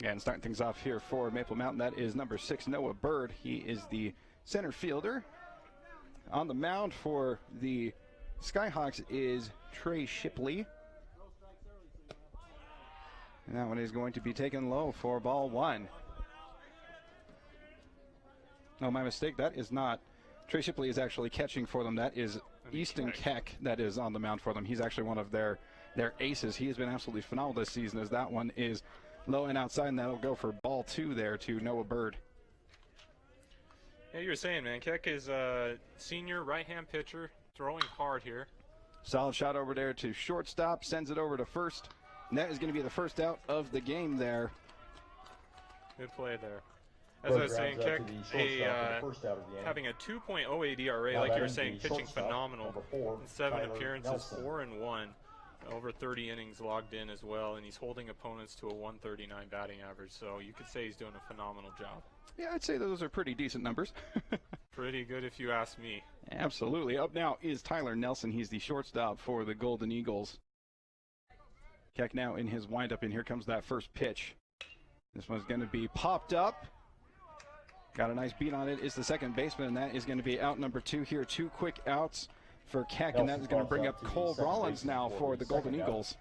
And starting things off here for Maple Mountain, that is number 6, Noah Bird. He is the center fielder. On the mound for the Skyhawks is Trey Shipley. And that one is going to be taken low for ball 1. Oh, my mistake. That is not. Trey Shipley is actually catching for them. That is Easton Keck that is on the mound for them. He's actually one of their aces. He has been absolutely phenomenal this season, as that one is low and outside, and that'll go for ball 2 there to Noah Bird. Yeah, you were saying, man, Keck is a senior right-hand pitcher, throwing hard here. Solid shot over there to shortstop, sends it over to first, and that is going to be the first out of the game there. Good play there. As I was saying, Keck having a 2.08 ERA, like you were saying, pitching phenomenal. In 7 appearances, 4-1. Over 30 innings logged in as well, and he's holding opponents to a 139 batting average, so you could say he's doing a phenomenal job. Yeah, I'd say those are pretty decent numbers. Pretty good if you ask me. Absolutely. Up now is Tyler Nelson. He's the shortstop for the Golden Eagles. Keck now in his windup, and here comes that first pitch. This one's going to be popped up. Got a nice beat on it. Is the second baseman, and that is going to be out number 2 here. 2 quick outs for Keck, and that is going to bring up Cole Rollins now for the Golden Eagles.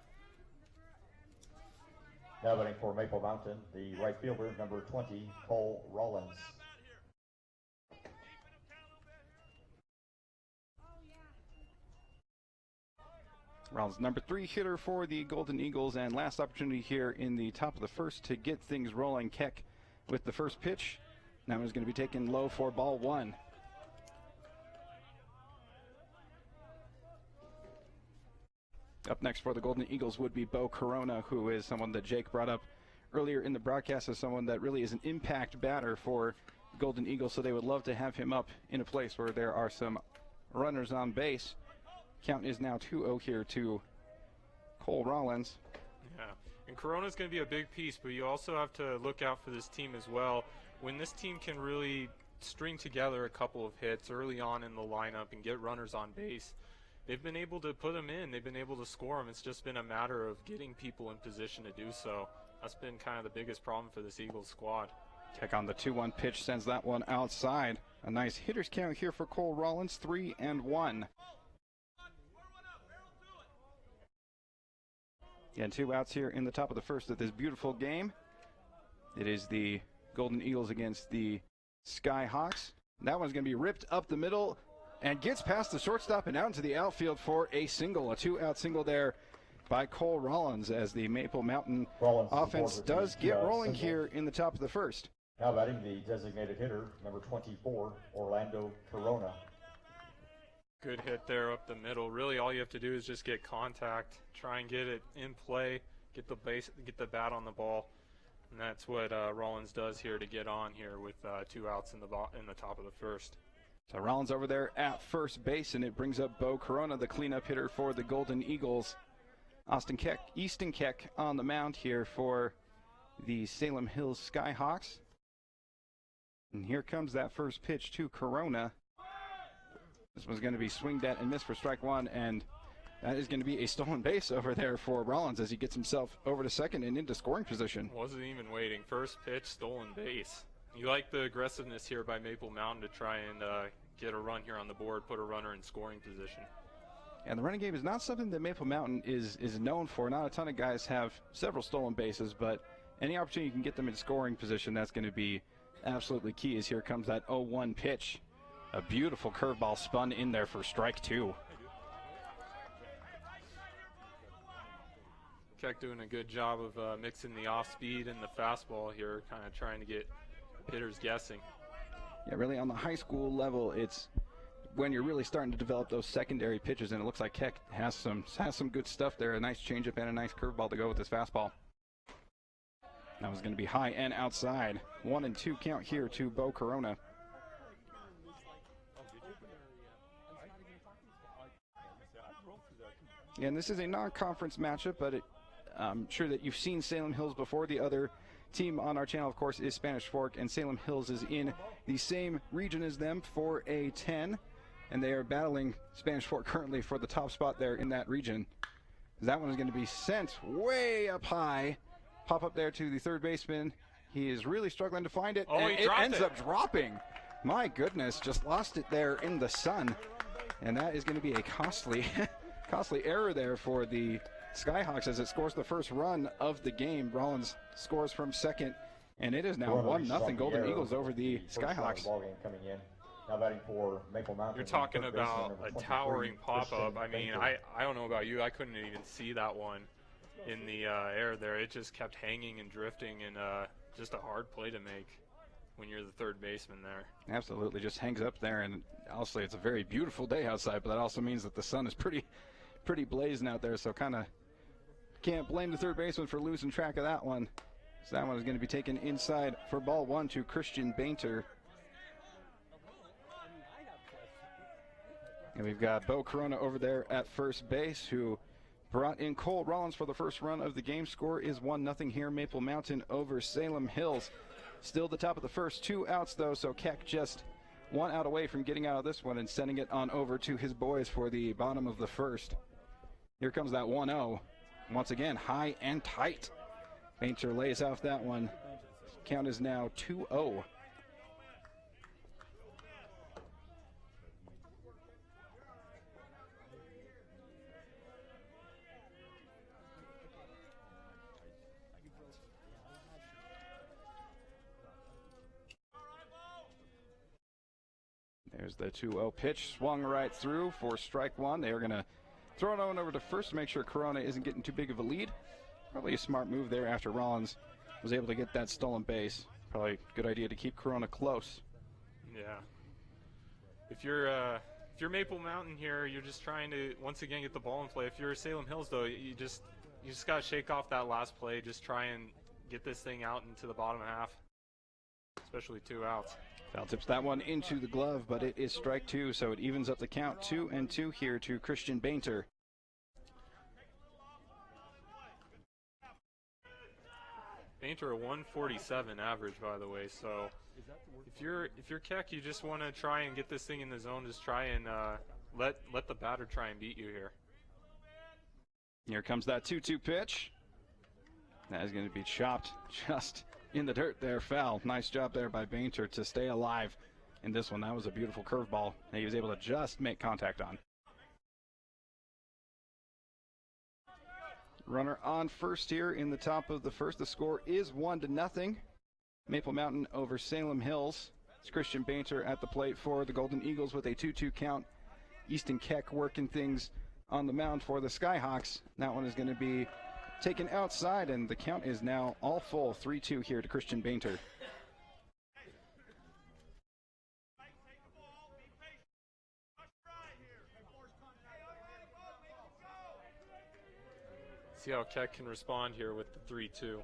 Now batting for Maple Mountain, the right fielder, number 20, Cole Rollins. Rollins, number 3 hitter for the Golden Eagles, and last opportunity here in the top of the first to get things rolling. Keck with the first pitch. That one's going to be taken low for ball 1. Up next for the Golden Eagles would be Bo Corona, who is someone that Jake brought up earlier in the broadcast as someone that really is an impact batter for the Golden Eagles, so they would love to have him up in a place where there are some runners on base. Count is now 2-0 here to Cole Rollins. Yeah, and Corona's going to be a big piece, but you also have to look out for this team as well. When this team can really string together a couple of hits early on in the lineup and get runners on base, they've been able to put them in. They've been able to score them. It's just been a matter of getting people in position to do so. That's been kind of the biggest problem for this Eagles squad. Keck on the 2-1 pitch, sends that one outside. A nice hitter's count here for Cole Rollins, 3-1. Again, 2 outs here in the top of the first of this beautiful game. It is the Golden Eagles against the Skyhawks. That one's going to be ripped up the middle and gets past the shortstop and out into the outfield for a single. A 2-out single there by Cole Rollins as the Maple Mountain offense does get rolling here in the top of the first. Now batting the designated hitter, number 24, Orlando Corona. Good hit there up the middle. Really all you have to do is just get contact, try and get it in play, get the bat on the ball. And that's what Rollins does here to get on here with 2 outs in the top of the first. So Rollins over there at first base, and it brings up Bo Corona, the cleanup hitter for the Golden Eagles. Easton Keck on the mound here for the Salem Hills Skyhawks. And here comes that first pitch to Corona. This one's going to be swinged at and missed for strike 1, and that is going to be a stolen base over there for Rollins as he gets himself over to second and into scoring position. Wasn't even waiting. First pitch, stolen base. You like the aggressiveness here by Maple Mountain to try and get a run here on the board, put a runner in scoring position. And the running game is not something that Maple Mountain is known for. Not a ton of guys have several stolen bases, but any opportunity you can get them in scoring position, that's going to be absolutely key. As here comes that 0-1 pitch. A beautiful curveball spun in there for strike 2. Keck doing a good job of mixing the off-speed and the fastball here, kind of trying to get hitters guessing. Yeah, really on the high school level, it's when you're really starting to develop those secondary pitches, and it looks like Keck has some good stuff there. A nice changeup and a nice curveball to go with his fastball. That was going to be high and outside. 1-2 count here to Bo Corona. And this is a non-conference matchup, but I'm sure that you've seen Salem Hills before. The other team on our channel, of course, is Spanish Fork, and Salem Hills is in the same region as them for a 10, and they are battling Spanish Fork currently for the top spot there in that region. That one is going to be sent way up high pop up there to the third baseman. He is really struggling to find it, Oh, and he it dropped ends it. up dropping. My goodness, just lost it there in the sun. And that is going to be a costly error there for the Skyhawks as it scores the first run of the game. Rollins scores from second, and it is now 1-0 Golden Eagles over the Skyhawks. Coming in. Now batting for Maple Mountain. You're talking third baseman, about number a 23, towering pop-up. Christian I mean, Baker. I don't know about you. I couldn't even see that one in the air there. It just kept hanging and drifting, and just a hard play to make when you're the third baseman there. Absolutely, just hangs up there, and honestly, it's a very beautiful day outside, but that also means that the sun is pretty blazing out there, so kind of can't blame the third baseman for losing track of that one. So that one is going to be taken inside for ball one to Christian Bainter. And we've got Bo Corona over there at first base, who brought in Cole Rollins for the first run of the game. Score is 1-0 here, Maple Mountain over Salem Hills. Still the top of the first, 2 outs though, so Keck just 1 out away from getting out of this one and sending it on over to his boys for the bottom of the first. Here comes that 1-0. Once again, high and tight. Bainter lays off that one. Count is now 2-0. There's the 2-0 pitch, swung right through for strike one. They are going to throw it on over to first to make sure Corona isn't getting too big of a lead. Probably a smart move there after Rollins was able to get that stolen base. Probably a good idea to keep Corona close. Yeah. If you're Maple Mountain here, you're just trying to once again get the ball in play. If you're Salem Hills though, you just got to shake off that last play. Just try and get this thing out into the bottom half, especially 2 outs. Foul tips that one into the glove, but it is strike two, so it evens up the count 2-2 here to Christian Bainter. Bainter a 147 average, by the way. So if you're Keck, you just want to try and get this thing in the zone. Just try and let the batter try and beat you here. Here comes that 2-2 pitch. That is going to be chopped just in the dirt there. Foul. Nice job there by Bainter to stay alive in this one. That was a beautiful curveball that he was able to just make contact on. Runner on first here in the top of the first. The score is 1-0. Maple Mountain over Salem Hills. It's Christian Bainter at the plate for the Golden Eagles with a 2-2 count. Easton Keck working things on the mound for the Skyhawks. That one is going to be taken outside, and the count is now all full. 3-2 here to Christian Bainter. See how Keck can respond here with the 3-2.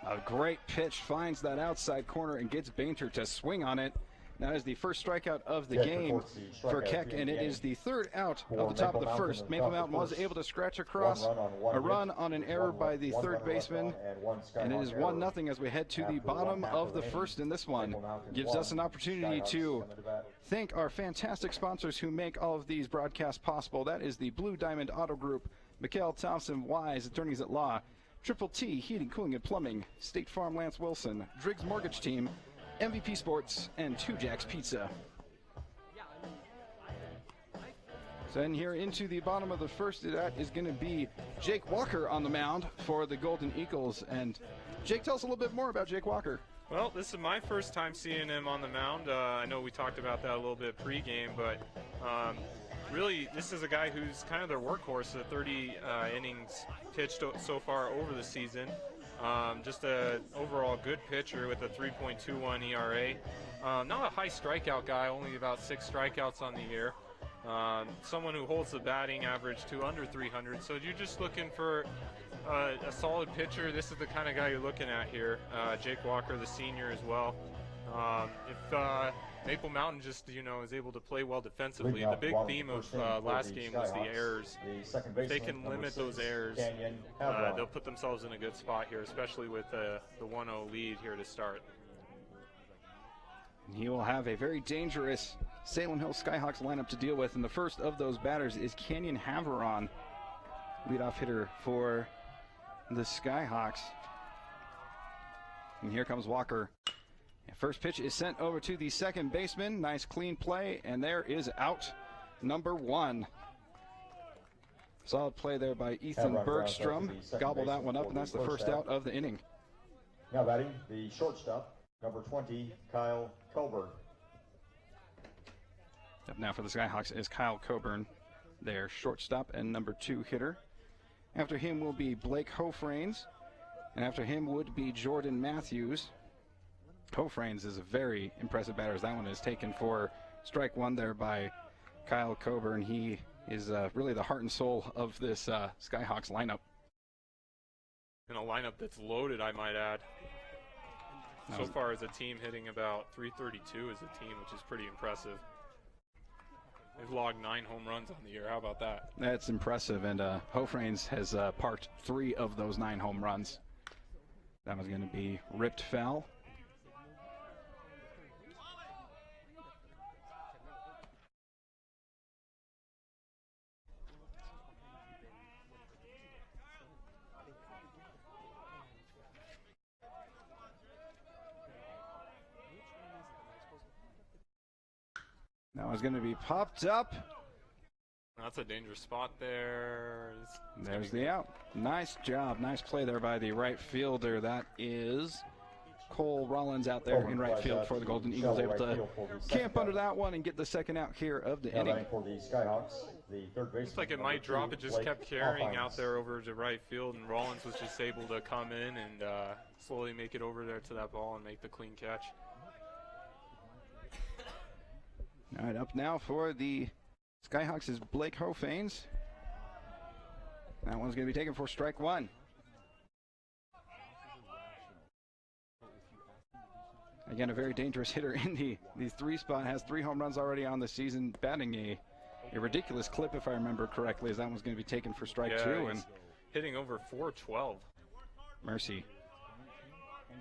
A great pitch finds that outside corner and gets Bainter to swing on it. That is the first strikeout of the game for Keck, and it is the third out of the top of the first. Maple Mountain was able to scratch across a run on an error by the third baseman, and it is 1-0 as we head to the bottom of the first in this one. Gives us an opportunity to thank our fantastic sponsors who make all of these broadcasts possible. That is the Blue Diamond Auto Group, Mikhail Thompson Wise, Attorneys at Law, Triple T Heating, Cooling, and Plumbing, State Farm Lance Wilson, Driggs Mortgage Team, MVP Sports, and Two Jacks Pizza. So in here into the bottom of the first, that is going to be Jake Walker on the mound for the Golden Eagles. And Jake, tell us a little bit more about Jake Walker. Well, this is my first time seeing him on the mound. I know we talked about that a little bit pregame, but really this is a guy who's kind of their workhorse. 30 innings pitched so far over the season. Just an overall good pitcher with a 3.21 ERA. Not a high strikeout guy, only about 6 strikeouts on the year. Someone who holds the batting average to under 300. So you're just looking for a solid pitcher. This is the kind of guy you're looking at here. Jake Walker, the senior as well. If Maple Mountain just, is able to play well defensively, the big theme of last game was the errors. If they can limit those errors, they'll put themselves in a good spot here, especially with the 1-0 lead here to start. He will have a very dangerous Salem Hills Skyhawks lineup to deal with, and the first of those batters is Canyon Haveron, leadoff hitter for the Skyhawks. And here comes Walker. First pitch is sent over to the second baseman. Nice clean play, and there is out number 1. Solid play there by Ethan Bergstrom. Gobble that one up, and that's the first out of the inning. Now batting, the shortstop, number 20, Kyle Coburn. Up now for the Skyhawks is Kyle Coburn, their shortstop and number 2 hitter. After him will be Blake Hofrains, and after him would be Jordan Matthews. Hofrains is a very impressive batter, as that one is taken for strike 1 there by Kyle Coburn. He is really the heart and soul of this Skyhawks lineup. In a lineup that's loaded, I might add. So far as a team hitting about 332 as a team, which is pretty impressive. They've logged 9 home runs on the year. How about that? That's impressive, and Hofrains has parked 3 of those 9 home runs. That was going to be ripped foul. That was going to be popped up. That's a dangerous spot there. There's the out. Nice job. Nice play there by the right fielder. That is Cole Rollins out there in right field for the Golden Eagles, able to camp under that one and get the second out here of the inning. For the Skyhawks, the third baseman, looks like it might drop. It just kept carrying out there over to right field, and Rollins was just able to come in and slowly make it over there to that ball and make the clean catch. All right, up now for the Skyhawks is Blake Hofrains. That one's going to be taken for strike 1. Again, a very dangerous hitter in the 3 spot. Has 3 home runs already on the season, batting a ridiculous clip, if I remember correctly, as that one's going to be taken for strike 2. And hitting over 412. Mercy.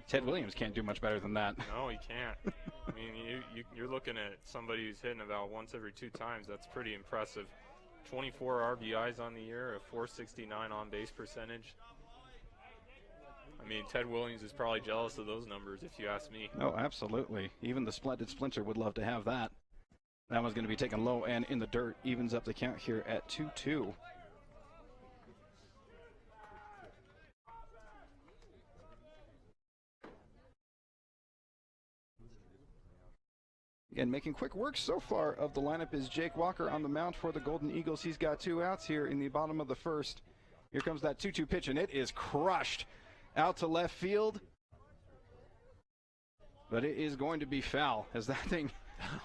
Ted Williams can't do much better than that. No, he can't. I mean, you're looking at somebody who's hitting about once every 2 times. That's pretty impressive. 24 RBIs on the year, a 469 on-base percentage. I mean, Ted Williams is probably jealous of those numbers, if you ask me. Oh, absolutely. Even the splendid Splinter would love to have that. That one's going to be taken low and in the dirt. Evens up the count here at 2-2. Again, making quick work so far of the lineup is Jake Walker on the mound for the Golden Eagles. He's got 2 outs here in the bottom of the first. Here comes that 2-2 pitch, and it is crushed out to left field. But it is going to be foul, as that thing,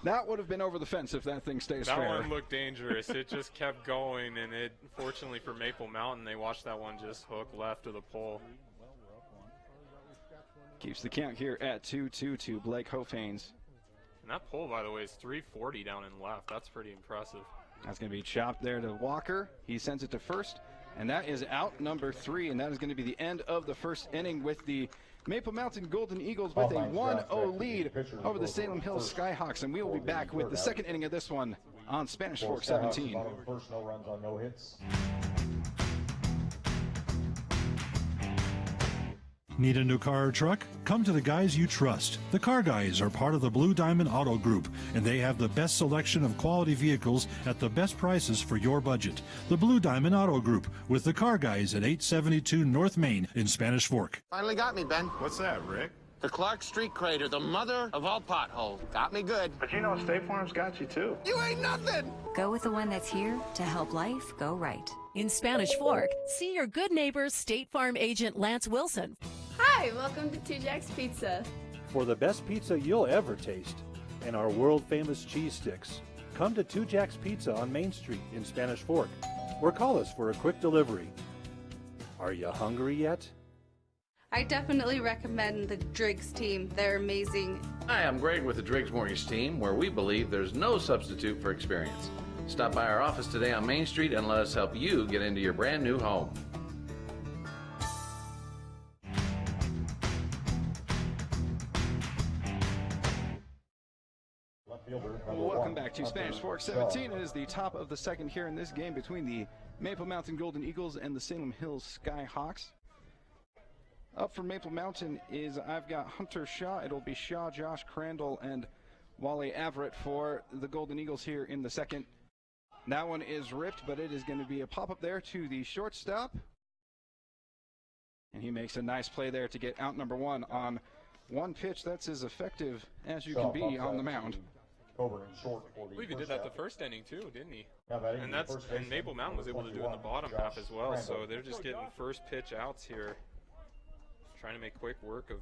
that would have been over the fence if that thing stays fair. That one looked dangerous. It just kept going, and it, fortunately for Maple Mountain, they watched that one just hook left of the pole. Keeps the count here at 2-2 to Blake Hofrains. And that pole, by the way, is 340 down and left. That's pretty impressive. That's going to be chopped there to Walker. He sends it to first, and that is out number 3, and that is going to be the end of the first inning with the Maple Mountain Golden Eagles with a 1-0 lead over the Salem Hills Skyhawks, and we will be back with the second inning of this one on Spanish Fork 17. First, no runs on no hits. Need a new car or truck? Come to the guys you trust. The Car Guys are part of the Blue Diamond Auto Group, and they have the best selection of quality vehicles at the best prices for your budget. The Blue Diamond Auto Group with the Car Guys at 872 North Main in Spanish Fork. Finally got me, Ben. What's that, Rick? The Clark Street Crater, the mother of all potholes. Got me good. But you know State Farm's got you too. You ain't nothing! Go with the one that's here to help life go right. In Spanish Fork, see your good neighbor State Farm agent Lance Wilson. Hi, welcome to 2 Jack's Pizza. For the best pizza you'll ever taste and our world-famous cheese sticks, come to 2 Jack's Pizza on Main Street in Spanish Fork, or call us for a quick delivery. Are you hungry yet? I definitely recommend the Driggs team. They're amazing. Hi, I'm Greg with the Driggs Mortgage Team, where we believe there's no substitute for experience. Stop by our office today on Main Street and let us help you get into your brand new home. Welcome back back to Spanish Fork 17. It is the top of the second here in this game between the Maple Mountain Golden Eagles and the Salem Hills Skyhawks. Up for Maple Mountain is I've got Hunter Shaw. It'll be Shaw, Josh Crandall, and Wally Everett for the Golden Eagles here in the second. That one is ripped, but it is going to be a pop-up there to the shortstop. And he makes a nice play there to get out number one on one pitch. That's as effective as you can be on the mound. I believe he did that the first inning too, didn't he? And Maple Mountain was able to do it in the bottom half as well, so they're just getting first pitch outs here. Trying to make quick work of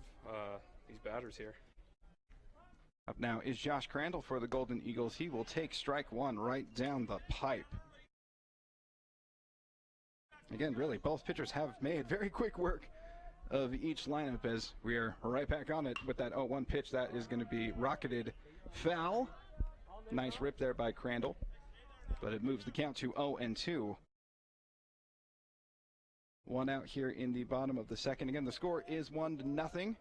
these batters here. Up now is Josh Crandall for the Golden Eagles. He will take strike one right down the pipe. Again, really, both pitchers have made very quick work of each lineup as we are right back on it with that 0-1 pitch. That is going to be rocketed foul. Nice rip there by Crandall, but it moves the count to 0-2. One out here in the bottom of the second. Again, the score is 1-0.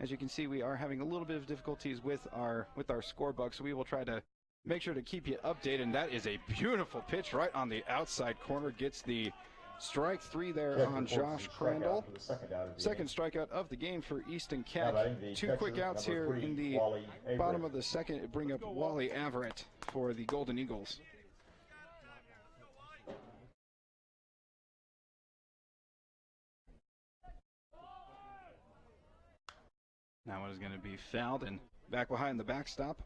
As you can see, we are having a little bit of difficulties with our scorebug, so we will try to make sure to keep you updated. And that is a beautiful pitch right on the outside corner. Gets the strike three there on Josh Crandall. Second strikeout of the game for Easton Keck. Two quick outs here in the bottom of the second. Bring up Wally Everett for the Golden Eagles. Now it is going to be fouled and back behind the backstop.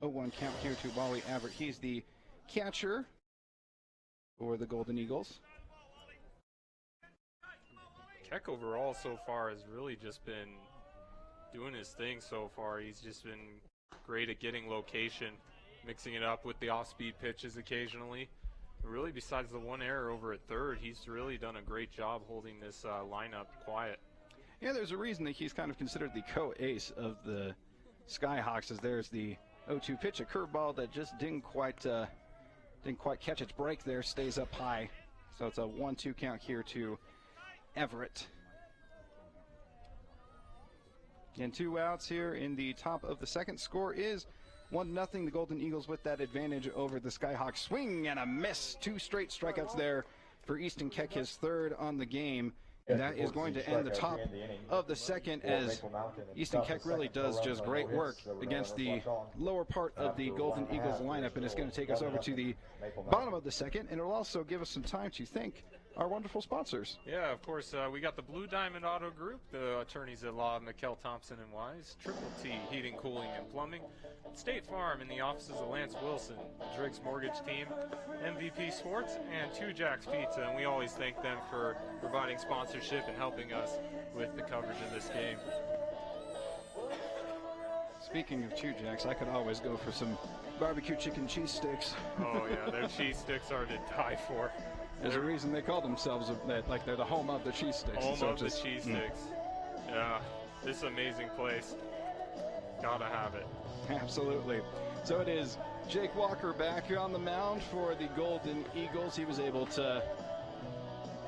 0-1 count here to Wally Everett. He's the catcher for the Golden Eagles. Keck overall so far has really just been doing his thing so far. He's just been great at getting location, mixing it up with the off-speed pitches occasionally. Really, besides the one error over at third, he's really done a great job holding this lineup quiet. Yeah, there's a reason that he's kind of considered the co-ace of the Skyhawks, as there's the 0-2 pitch, a curveball that just didn't quite catch its break there, stays up high. So it's a 1-2 count here to Everett. And two outs here in the top of the second. Score is 1-0. The Golden Eagles with that advantage over the Skyhawks. Swing and a miss. Two straight strikeouts there for Easton Keck, his third on the game. And that is going to end the top of the second, as Easton Keck really does just great work against the lower part of the Golden Eagles lineup. And it's going to take us over to the bottom of the second, and it'll also give us some time to thank our wonderful sponsors. Yeah, of course, we got the Blue Diamond Auto Group, the attorneys at law, McKell, Thompson & Wise, Triple T Heating, Cooling, and Plumbing, State Farm in the offices of Lance Wilson, the Driggs Mortgage Team, MVP Sports, and Two Jacks Pizza. And we always thank them for providing sponsorship and helping us with the coverage of this game. Speaking of Two Jacks, I could always go for some barbecue chicken cheese sticks. Oh yeah, their cheese sticks are to die for. There's a reason they call themselves like they're the home of the cheese sticks. Home of the cheese sticks. Yeah, this is an amazing place. Gotta have it. Absolutely. So it is Jake Walker back on the mound for the Golden Eagles. He was able to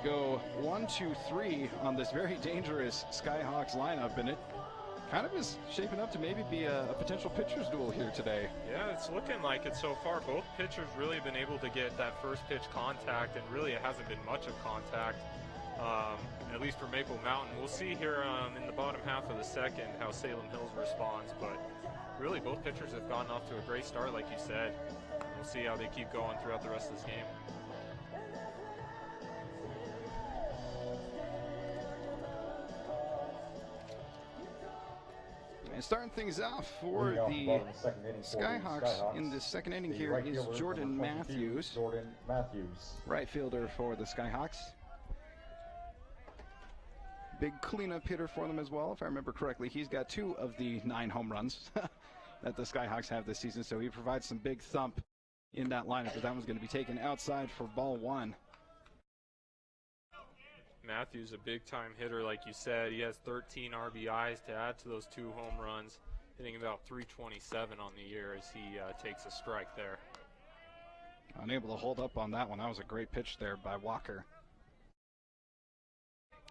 go 1-2-3 on this very dangerous Skyhawks lineup, and it kind of is shaping up to maybe be a potential pitcher's duel here today. Yeah, it's looking like it so far. Both pitchers really been able to get that first pitch contact, and really it hasn't been much of contact, at least for Maple Mountain. We'll see here in the bottom half of the second how Salem Hills responds, but really both pitchers have gotten off to a great start, like you said. We'll see how they keep going throughout the rest of this game. And starting things off for the Skyhawks in the second inning here is Jordan Matthews. Right fielder for the Skyhawks. Big cleanup hitter for them as well, if I remember correctly. He's got 2 of the 9 home runs that the Skyhawks have this season, so he provides some big thump in that lineup, but that one's going to be taken outside for ball 1. Matthews, a big-time hitter, like you said. He has 13 RBIs to add to those 2 home runs, hitting about 327 on the year as he takes a strike there. Unable to hold up on that one. That was a great pitch there by Walker.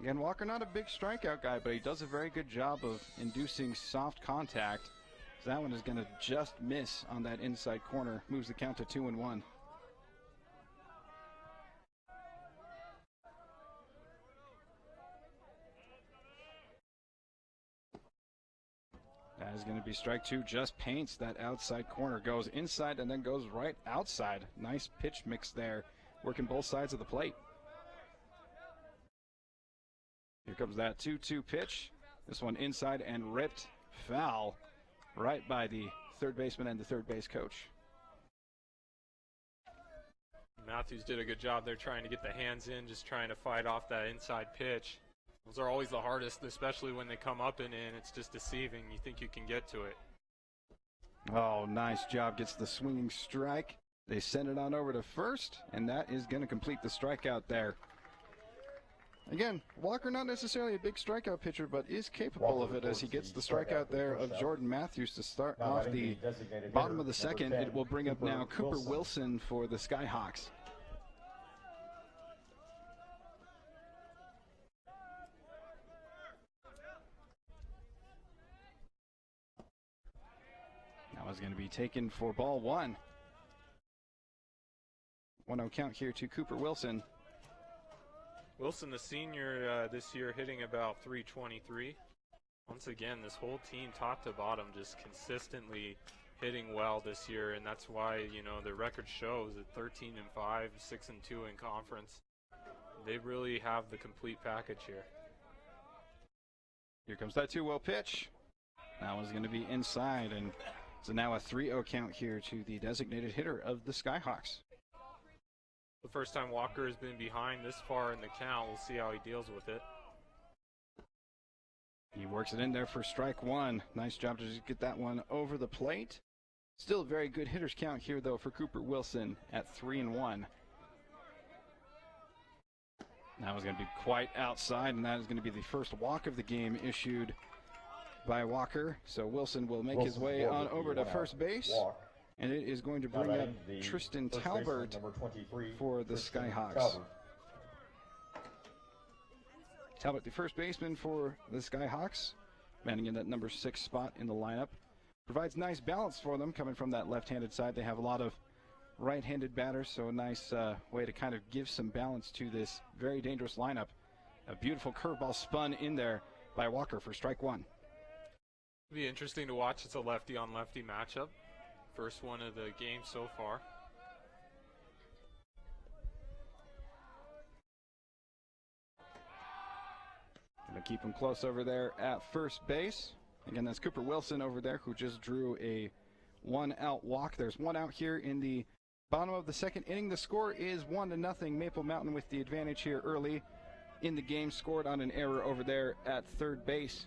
Again, Walker not a big strikeout guy, but he does a very good job of inducing soft contact So that one is going to just miss on that inside corner. Moves the count to 2-1. That is going to be strike two. Just paints that outside corner. Goes inside and then goes right outside. Nice pitch mix there. Working both sides of the plate. Here comes that 2-2 pitch. This one inside and ripped foul right by the third baseman and the third base coach. Matthews did a good job there trying to get the hands in, just trying to fight off that inside pitch. Those are always the hardest, especially when they come up and in. It's just deceiving. You think you can get to it. Oh, nice job. Gets the swinging strike. They send it on over to first, and that is going to complete the strikeout there. Again, Walker not necessarily a big strikeout pitcher, but is capable of it as he gets the strikeout there of Jordan Matthews to start off the bottom of the second. It will bring up now Cooper Wilson for the Skyhawks. Now is going to be taken for ball one. 1-0 count here to Cooper Wilson. Wilson, the senior this year, hitting about 323. Once again, this whole team, top to bottom, just consistently hitting well this year, and that's why, you know, the record shows at 13-5, 6-2 in conference. They really have the complete package here. Here comes that 2-0 pitch. That one's going to be inside, and so now a 3-0 count here to the designated hitter of the Skyhawks. The first time Walker has been behind this far in the count. We'll see how he deals with it. He works it in there for strike one. Nice job to just get that one over the plate. Still a very good hitter's count here, though, for Cooper Wilson at 3-1. That was going to be quite outside, and that is going to be the first walk of the game issued by Walker. So Wilson will make his way on over to first base. And it is going to bring up Tristan Talbert for the Skyhawks. Talbot, the first baseman for the Skyhawks, manning in that number 6 spot in the lineup. Provides nice balance for them coming from that left-handed side. They have a lot of right-handed batters, so a nice way to kind of give some balance to this very dangerous lineup. A beautiful curveball spun in there by Walker for strike one. It'll be interesting to watch. It's a lefty-on-lefty matchup. First one of the game so far. Gonna keep him close over there at first base. Again, that's Cooper Wilson over there who just drew a 1-out walk. There's 1 out here in the bottom of the second inning. The score is 1-0. Maple Mountain with the advantage here early in the game. Scored on an error over there at third base.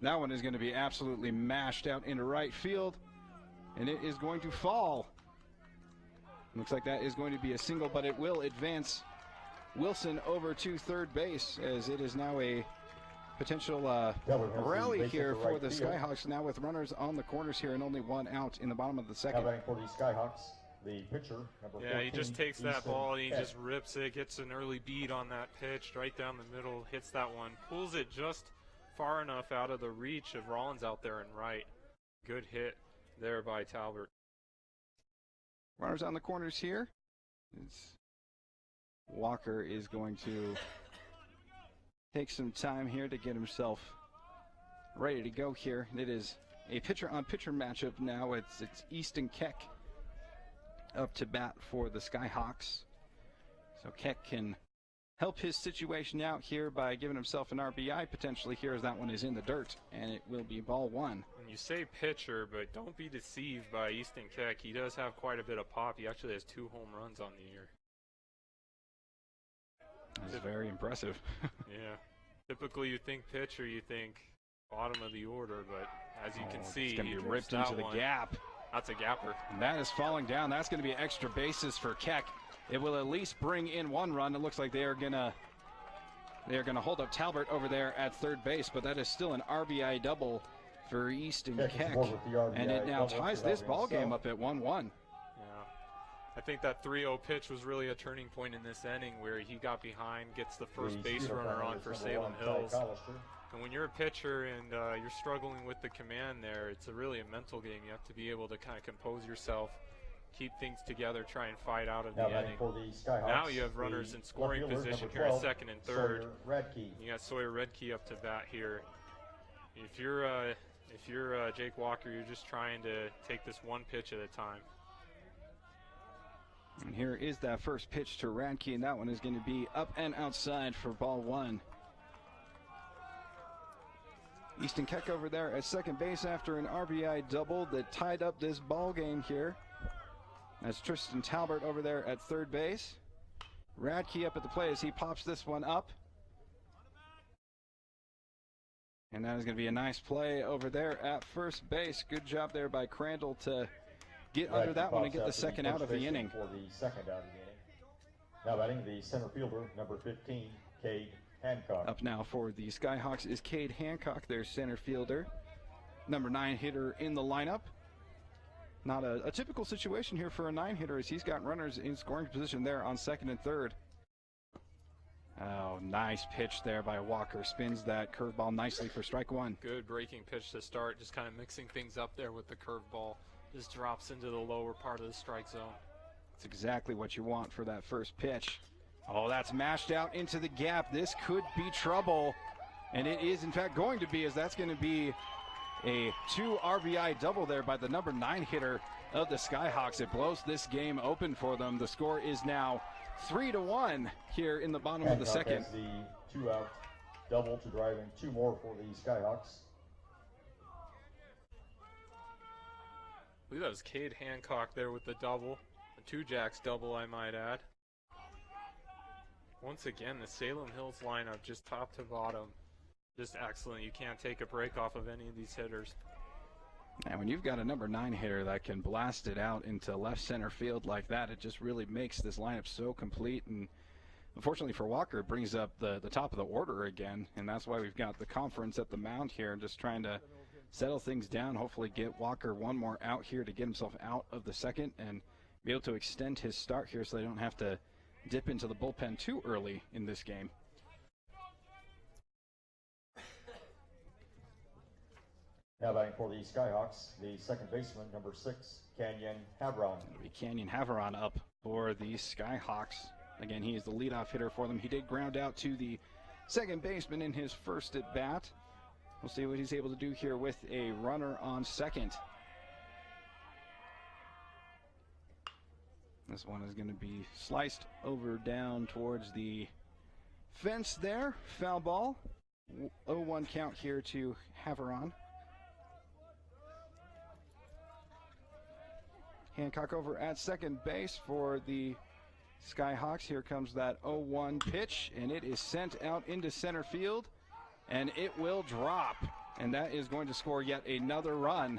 That one is going to be absolutely mashed out into right field. And it is going to fall. Looks like that is going to be a single, but it will advance Wilson over to third base, as it is now a potential rally here for the Skyhawks, now with runners on the corners here and only 1 out in the bottom of the second. For the Skyhawks, the pitcher, number 14, he just takes that ball and he just rips it, gets an early beat on that pitch right down the middle, hits that one, pulls it just far enough out of the reach of Rollins out there and right. Good hit there by Talbert. Runners on the corners here. Walker is going to take some time here to get himself ready to go here. It is a pitcher-on-pitcher matchup now. It's Easton Keck up to bat for the Skyhawks. So Keck can help his situation out here by giving himself an RBI potentially here, as that one is in the dirt, and it will be ball one. And you say pitcher, but don't be deceived by Easton Keck. He does have quite a bit of pop. He actually has 2 home runs on the year. That's very impressive. Yeah. Typically you think pitcher, you think bottom of the order, but as you can see, it's going to be ripped into the gap. That's a gapper. And that is falling down. That's going to be extra bases for Keck. It will at least bring in 1 run. It looks like they are going to hold up Talbert over there at third base, but that is still an RBI double for Easton Keck. And it now ties this ball game up at 1-1. Yeah. I think that 3-0 pitch was really a turning point in this inning where he got behind, gets the first base runner on for Salem Hills. And when you're a pitcher and you're struggling with the command there, it's really a mental game. You have to be able to kind of compose yourself, keep things together, try and fight out of the inning. Now you have runners in scoring position here at second and third. You got Sawyer Redkey up to bat here. If you're Jake Walker, you're just trying to take this one pitch at a time. And here is that first pitch to Radke, and that one is going to be up and outside for ball one. Easton Keck over there at second base after an RBI double that tied up this ball game here. That's Tristan Talbert over there at third base. Radke up at the plate as he pops this one up. And that is going to be a nice play over there at first base. Good job there by Crandall to get under that one and get the second out of the inning. For the second out of the inning. Now batting the center fielder, number 15, Cade Hancock. Up now for the Skyhawks is Cade Hancock, their center fielder. Number 9 hitter in the lineup. Not a typical situation here for a 9-hitter as he's got runners in scoring position there on second and third. Oh, nice pitch there by Walker. Spins that curveball nicely for strike one. Good breaking pitch to start, just kind of mixing things up there with the curveball. Just drops into the lower part of the strike zone. That's exactly what you want for that first pitch. Oh, that's mashed out into the gap. This could be trouble. And it is, in fact, going to be, as that's going to be a 2 RBI double there by the number 9 hitter of the Skyhawks. It blows this game open for them. The score is now 3-1 here in the bottom of the second. Has the 2-out double to drive in 2 more for the Skyhawks. I believe that was Cade Hancock there with the double. The 2 Jacks double, I might add. Once again, the Salem Hills lineup, just top to bottom, just excellent. You can't take a break off of any of these hitters. And when you've got a number 9 hitter that can blast it out into left center field like that, it just really makes this lineup so complete. And unfortunately for Walker, it brings up the top of the order again, and that's why we've got the conference at the mound here, just trying to settle things down, hopefully get Walker one more out here to get himself out of the second and be able to extend his start here so they don't have to dip into the bullpen too early in this game. Now batting for the Skyhawks, the second baseman, number 6, Canyon Havron. Canyon Havron up for the Skyhawks. Again, he is the leadoff hitter for them. He did ground out to the second baseman in his first at bat. We'll see what he's able to do here with a runner on second. This one is going to be sliced over down towards the fence there. Foul ball. 0-1 count here to Havron. Hancock over at second base for the Skyhawks. Here comes that 0-1 pitch, and it is sent out into center field, and it will drop. And that is going to score yet another run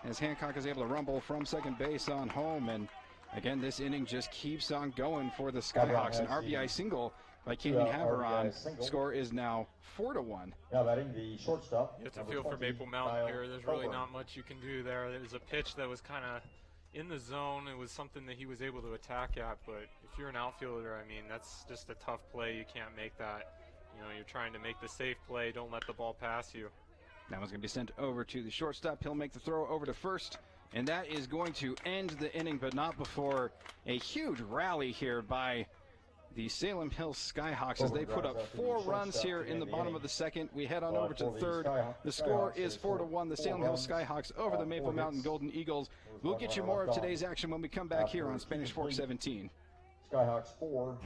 as Hancock is able to rumble from second base on home. And again, this inning just keeps on going for the Skyhawks. An RBI single by Canyon Havron. Score is now 4-1. Now batting the shortstop. You have to feel for Maple Mountain here. There's really not much you can do there. There was a pitch that was kind of in the zone. It was something that he was able to attack at, but if you're an outfielder, I mean, that's just a tough play. You can't make that. You know, you're trying to make the safe play. Don't let the ball pass you. That one's going to be sent over to the shortstop. He'll make the throw over to first, and that is going to end the inning, but not before a huge rally here by the Salem Hills Skyhawks as they put up 4 runs here in the bottom of the second. We head on over to the third. The score is 4-1. The Salem Hills Skyhawks over the Maple Mountain Golden Eagles. We'll get you more of today's action when we come back here on Spanish Fork 17. Skyhawks 4.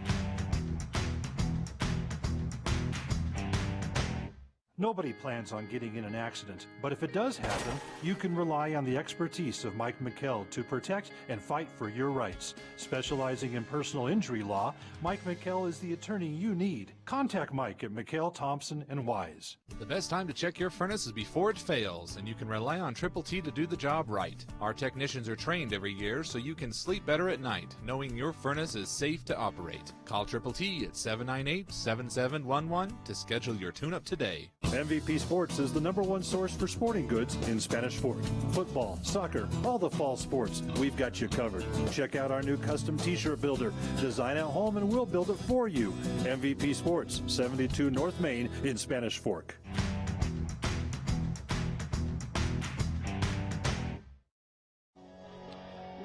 Nobody plans on getting in an accident, but if it does happen, you can rely on the expertise of Mike McKell to protect and fight for your rights. Specializing in personal injury law, Mike McKell is the attorney you need. Contact Mike at McKell, Thompson & Wise. The best time to check your furnace is before it fails, and you can rely on Triple T to do the job right. Our technicians are trained every year so you can sleep better at night, knowing your furnace is safe to operate. Call Triple T at 798-7711 to schedule your tune-up today. MVP Sports is the #1 source for sporting goods in Spanish Fork. Football, soccer, all the fall sports, we've got you covered. Check out our new custom t-shirt builder. Design at home and we'll build it for you. MVP Sports, 72 North Main in Spanish Fork.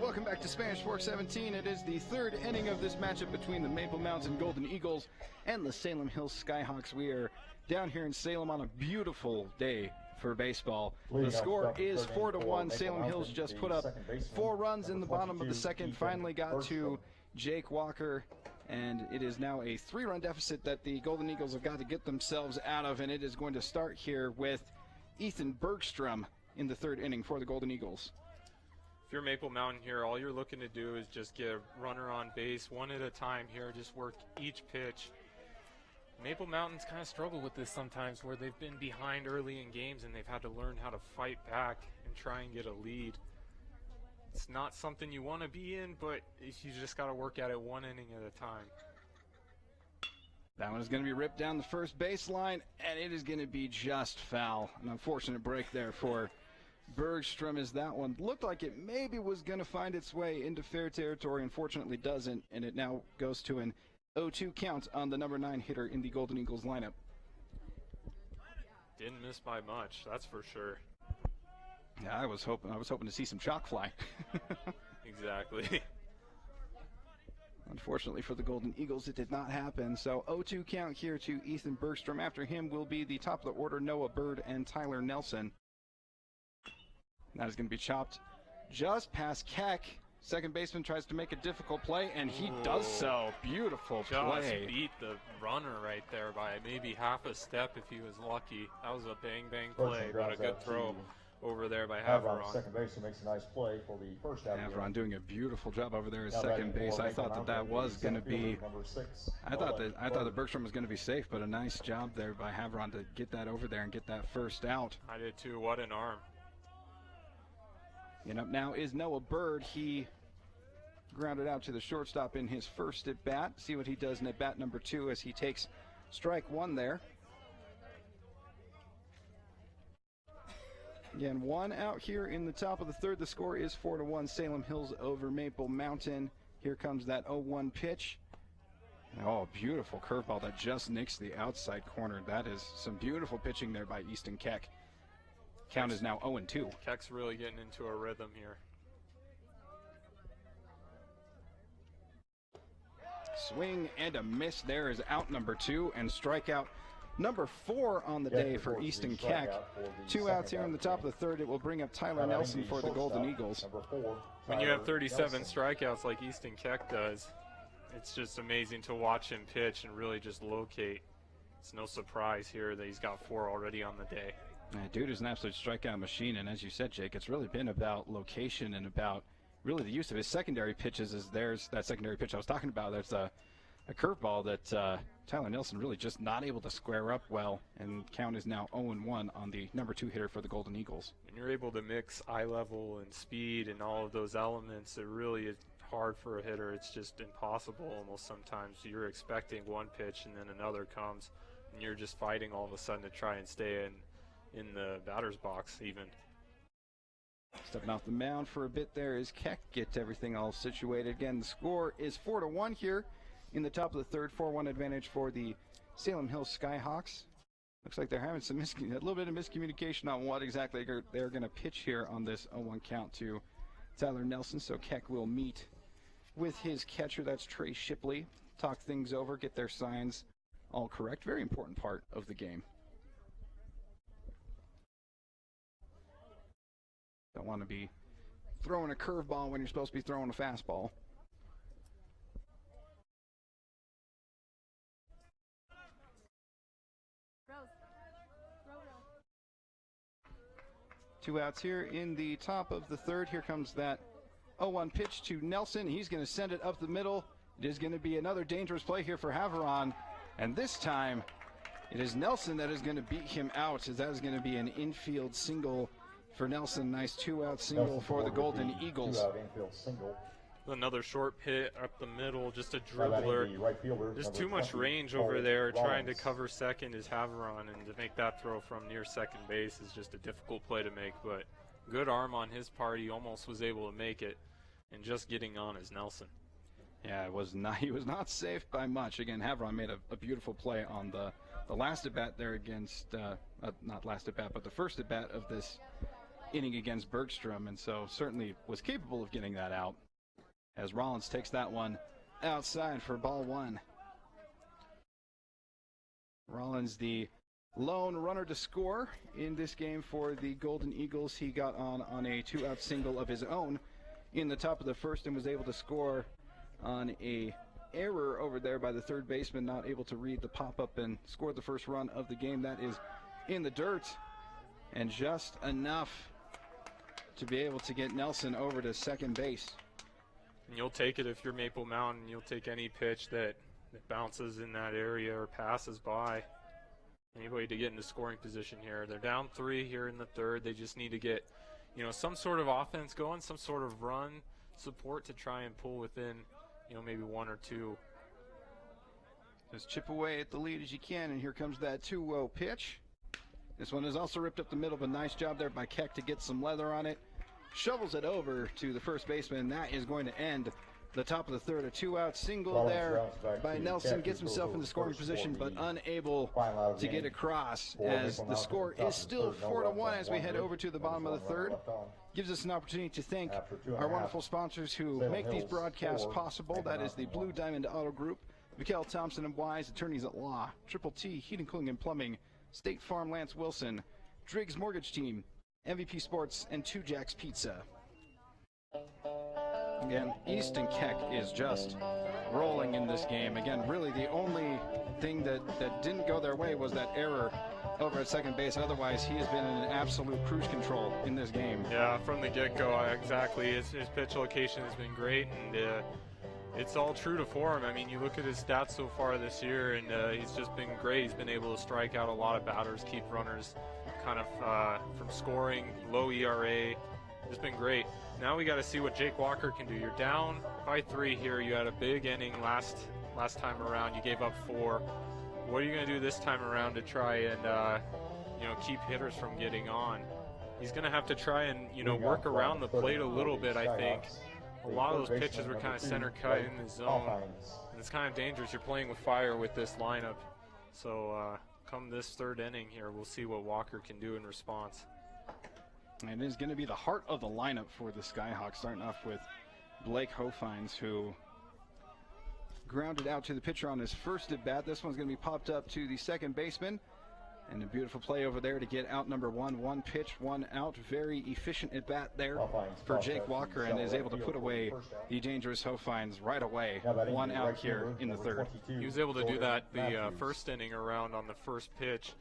Welcome back to Spanish Fork 17. It is the third inning of this matchup between the Maple Mountain Golden Eagles and the Salem Hills Skyhawks. We are down here in Salem on a beautiful day for baseball. The score is 4-1. Salem Hills just put up 4 runs in the bottom of the second, finally got to Jake Walker, and it is now a 3-run deficit that the Golden Eagles have got to get themselves out of, and it is going to start here with Ethan Bergstrom in the third inning for the Golden Eagles. If you're Maple Mountain here, all you're looking to do is just get a runner on base one at a time here, just work each pitch. Maple Mountain's kind of struggle with this sometimes, where they've been behind early in games and they've had to learn how to fight back and try and get a lead. It's not something you want to be in, but you just got to work at it one inning at a time. That one is going to be ripped down the first baseline, and it is going to be just foul. An unfortunate break there for Bergstrom, as that one looked like it maybe was going to find its way into fair territory. Unfortunately doesn't, and it now goes to an 0-2 count on the number 9 hitter in the Golden Eagles lineup. Didn't miss by much, that's for sure. Yeah, I was hoping to see some chalk fly. Exactly. Unfortunately for the Golden Eagles, it did not happen. So 0-2 count here to Ethan Bergstrom. After him will be the top of the order, Noah Bird and Tyler Nelson. That is going to be chopped just past Keck. Second baseman tries to make a difficult play, and he does so. Beautiful play. Just beat the runner right there by maybe half a step if he was lucky. That was a bang-bang play, but a good throw over there by Havron. Second baseman makes a nice play for the first out. Havron doing a beautiful job over there at second base. I thought that was going to be. I thought that Bergstrom was going to be safe, but a nice job there by Havron to get that over there and get that first out. I did too. What an arm. And up now is Noah Bird. He grounded out to the shortstop in his first at bat. See what he does in at bat number 2 as he takes strike 1 there. Again, 1 out here in the top of the third. The score is 4-1. Salem Hills over Maple Mountain. Here comes that 0-1 pitch. Oh, beautiful curveball that just nicks the outside corner. That is some beautiful pitching there by Easton Keck. Count is now 0-2. Keck's really getting into a rhythm here. Swing and a miss. There is out number 2, and strikeout number 4 on the day for Easton Keck. 2 outs here in the top of the third. It will bring up Tyler Nelson for the Golden Eagles. When you have 37 strikeouts like Easton Keck does, it's just amazing to watch him pitch and really just locate. It's no surprise here that he's got 4 already on the day. Dude is an absolute strikeout machine, and as you said, Jake, it's really been about location and about really the use of his secondary pitches. Is there's that secondary pitch I was talking about. There's a curveball that Tyler Nelson really just not able to square up well, and count is now 0-1 on the number 2 hitter for the Golden Eagles. When you're able to mix eye level and speed and all of those elements, it really is hard for a hitter. It's just impossible almost sometimes. You're expecting one pitch and then another comes, and you're just fighting all of a sudden to try and stay in the batter's box even. Stepping off the mound for a bit there is Keck. Get everything all situated. Again, the score is 4-1 here in the top of the third. 4-1 advantage for the Salem Hills Skyhawks. Looks like they're having a little bit of miscommunication on what exactly they're going to pitch here on this 0-1 count to Tyler Nelson. So Keck will meet with his catcher, that's Trey Shipley, talk things over, get their signs all correct. Very important part of the game. Don't want to be throwing a curveball when you're supposed to be throwing a fastball. Two outs here in the top of the third. Here comes that 0-1 pitch to Nelson. He's going to send it up the middle. It is going to be another dangerous play here for Havron. And this time, it is Nelson that is going to beat him out, as that is going to be an infield single for Nelson. Nice 2-out single for the Golden Eagles. 2-out infield single Another short pit up the middle, just a dribbler. Just too much range over there. Trying to cover second is Haveron, and to make that throw from near second base is just a difficult play to make, but good arm on his part. He almost was able to make it, and just getting on is Nelson. Yeah, he was not safe by much. Again, Haveron made a beautiful play on the last at-bat there against, not last at-bat, but the first at-bat of this inning against Bergstrom, and so certainly was capable of getting that out, as Rollins takes that one outside for ball one. Rollins, the lone runner to score in this game for the Golden Eagles. He got on a 2-out single of his own in the top of the first and was able to score on a error over there by the third baseman, not able to read the pop-up, and scored the first run of the game. That is in the dirt, and just enough to be able to get Nelson over to second base. And you'll take it if you're Maple Mountain. You'll take any pitch that bounces in that area or passes by. Anybody to get into scoring position here. They're down 3 here in the third. They just need to get, some sort of offense going, some sort of run support to try and pull within, maybe 1 or 2. Just chip away at the lead as you can, and here comes that 2-0 pitch. This one is also ripped up the middle, but nice job there by Keck to get some leather on it. Shovels it over to the first baseman. That is going to end the top of the third. A 2-out single there by Nelson. Gets himself in the scoring position, but unable to get across, as the score is still 4-1 as we head over to the bottom of the third. Gives us an opportunity to thank our wonderful sponsors who make these broadcasts possible. That is the Blue Diamond Auto Group, Mikhail Thompson and Wise, attorneys at law, Triple T Heating, Cooling, and Plumbing, State Farm Lance Wilson, Driggs Mortgage Team, MVP Sports, and Two Jacks Pizza. Again, Easton Keck is just rolling in this game. Again, really the only thing that didn't go their way was that error over at second base. Otherwise, he has been in an absolute cruise control in this game. Yeah, from the get-go, exactly. His pitch location has been great, and it's all true to form. I mean, you look at his stats so far this year, and he's just been great. He's been able to strike out a lot of batters, keep runners kind of from scoring, low ERA. It's been great. Now we got to see what Jake Walker can do. You're down by 3 here. You had a big inning last time around. You gave up 4. What are you going to do this time around to try and keep hitters from getting on? He's going to have to try and work around the plate a little bit, I think. A lot of those pitches were kind of center cut in the zone, and it's kind of dangerous. You're playing with fire with this lineup. So come this third inning here, we'll see what Walker can do in response. And it is going to be the heart of the lineup for the Skyhawks, starting off with Blake Hofines, who grounded out to the pitcher on his first at bat. This one's going to be popped up to the second baseman. And a beautiful play over there to get out number 1. 1 pitch, 1 out. Very efficient at bat there for Jake Walker, and is able to put away the dangerous Hofines right away. 1 out here in the third. He was able to do that the first inning around on the first pitch.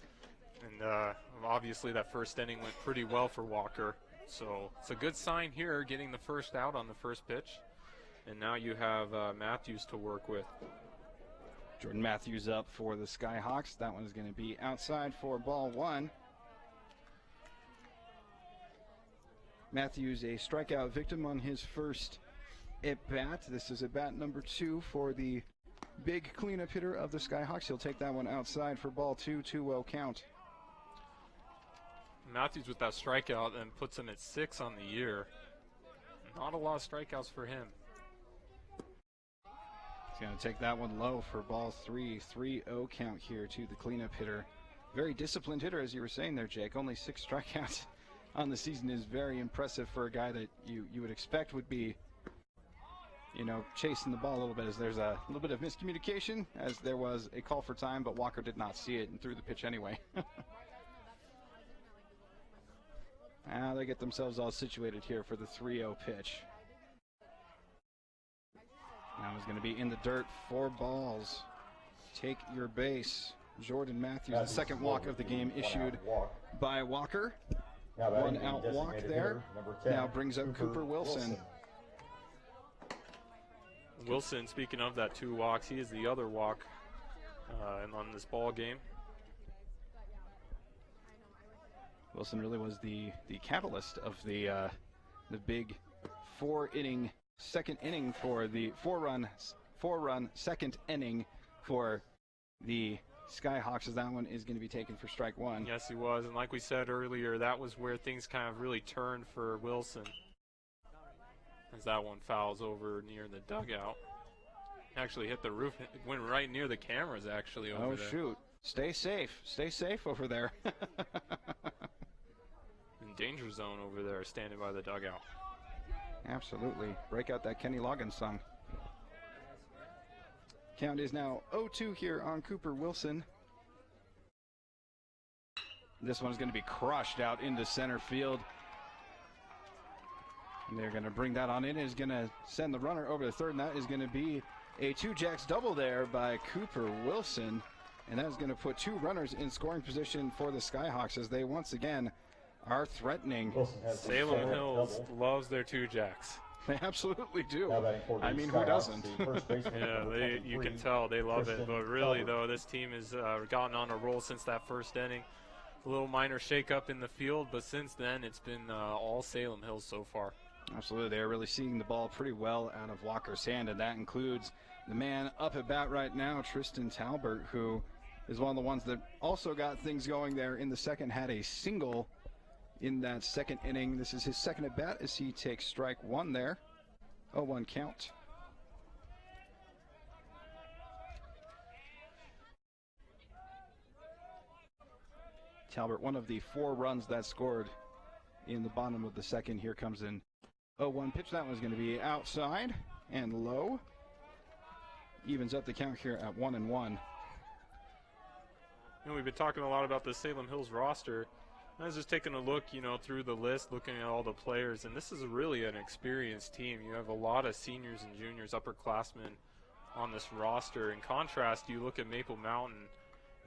And obviously that first inning went pretty well for Walker. So it's a good sign here, getting the first out on the first pitch. And now you have Matthews to work with. Jordan Matthews up for the Skyhawks. That one is going to be outside for ball 1. Matthews, a strikeout victim on his first at-bat. This is at-bat number 2 for the big cleanup hitter of the Skyhawks. He'll take that one outside for ball 2, 2-0 count. Matthews with that strikeout and puts him at 6 on the year. Not a lot of strikeouts for him. He's going to take that one low for ball 3, 3-0 count here to the cleanup hitter. Very disciplined hitter, as you were saying there, Jake. Only 6 strikeouts on the season is very impressive for a guy that you would expect would be, chasing the ball a little bit, as there's a little bit of miscommunication, as there was a call for time, but Walker did not see it and threw the pitch anyway. Now they get themselves all situated here for the 3-0 pitch. Now he's going to be in the dirt, 4 balls. Take your base. Jordan Matthews, the second walk of the game issued by Walker. 1 out walk there. Now brings up Cooper Wilson. Wilson, speaking of that 2 walks, he is the other walk on this ball game. Wilson really was the catalyst of the big 4-inning second inning for the four-run second inning for the Skyhawks, as that one is going to be taken for strike one. Yes, he was, and like we said earlier, that was where things kind of really turned for Wilson, as that one fouls over near the dugout. Actually hit the roof, went right near the cameras actually over there. Oh shoot, stay safe over there. In danger zone over there, standing by the dugout. Absolutely, break out that Kenny Loggins song. Count is now 0-2 here on Cooper Wilson. This one's going to be crushed out into center field. And they're going to bring that on in. Is going to send the runner over to third, and that is going to be a two-jacks double there by Cooper Wilson. And that is going to put two runners in scoring position for the Skyhawks as they once again are threatening. Salem Hills loves their two-jacks. They absolutely do. I mean, who doesn't? Yeah, you can tell they love it. But really, though, this team has gotten on a roll since that first inning. A little minor shake-up in the field, but since then, it's been all Salem Hills so far. Absolutely. They're really seeing the ball pretty well out of Walker's hand, and that includes the man up at bat right now, Tristan Talbert, who is one of the ones that also got things going there in the second, had a single in that second inning. This is his second at bat as he takes strike one there. 0-1 count. Talbot, one of the 4 runs that scored in the bottom of the second. Here comes in 0-1 pitch. That one's going to be outside and low. Evens up the count here at 1-1. We've been talking a lot about the Salem Hills roster. I was just taking a look, through the list, looking at all the players, and this is really an experienced team. You have a lot of seniors and juniors, upperclassmen on this roster. In contrast, you look at Maple Mountain,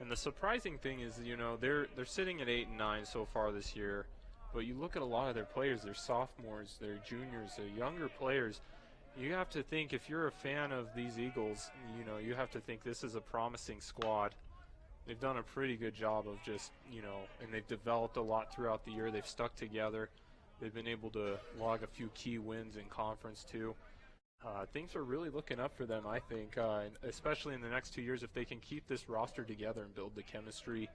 and the surprising thing is, they're sitting at 8-9 so far this year. But you look at a lot of their players, they're sophomores, they're juniors, they're younger players. You have to think, if you're a fan of these Eagles, you have to think this is a promising squad. They've done a pretty good job of just, and they've developed a lot throughout the year. They've stuck together. They've been able to log a few key wins in conference, too. Things are really looking up for them, I think, especially in the next 2 years. If they can keep this roster together and build the chemistry,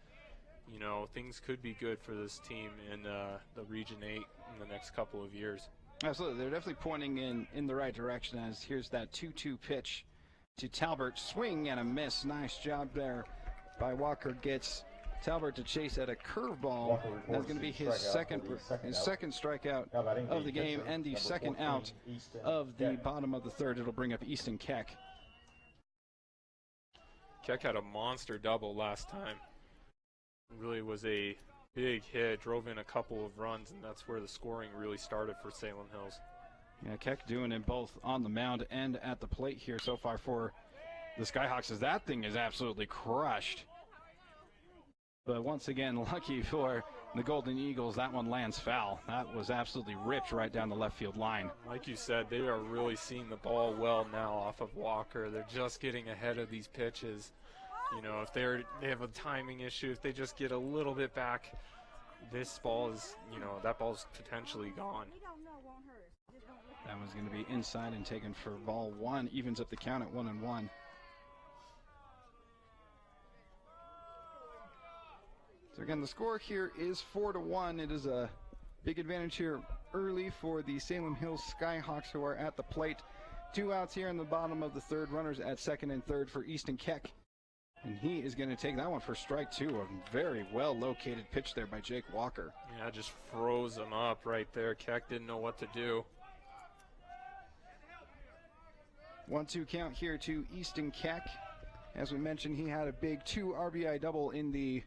things could be good for this team in the Region 8 in the next couple of years. Absolutely. They're definitely pointing in the right direction, as here's that 2-2 pitch to Talbot. Swing and a miss. Nice job there by Walker. Gets Talbot to chase at a curveball. That's going to be his second strikeout of the game and the second out of the bottom of the third. It'll bring up Easton Keck. Keck had a monster double last time. Really was a big hit, drove in a couple of runs, and that's where the scoring really started for Salem Hills. Yeah, Keck doing it both on the mound and at the plate here so far for the Skyhawks, as that thing is absolutely crushed. But once again, lucky for the Golden Eagles, that one lands foul. That was absolutely ripped right down the left field line. Like you said, they are really seeing the ball well now off of Walker. They're just getting ahead of these pitches. If they have a timing issue, if they just get a little bit back, this ball is, that ball's potentially gone. That one's going to be inside and taken for ball one. Evens up the count at 1-1. So again, the score here is 4-1. It is a big advantage here early for the Salem Hills Skyhawks, who are at the plate. 2 outs here in the bottom of the third. Runners at second and third for Easton Keck. And he is going to take that one for strike 2. A very well-located pitch there by Jake Walker. Yeah, just froze him up right there. Keck didn't know what to do. 1-2 count here to Easton Keck. As we mentioned, he had a big 2 RBI double in the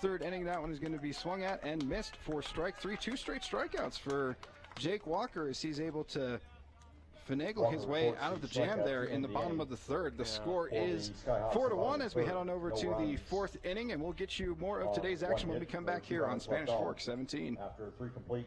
third inning. That one is going to be swung at and missed for strike 3. 2 straight strikeouts for Jake Walker as he's able to finagle his way out of the jam there in the bottom of the third. The score is 4-1 as we head on over to the fourth inning, and we'll get you more of today's action when we come back here on Spanish Fork 17. After 3 complete.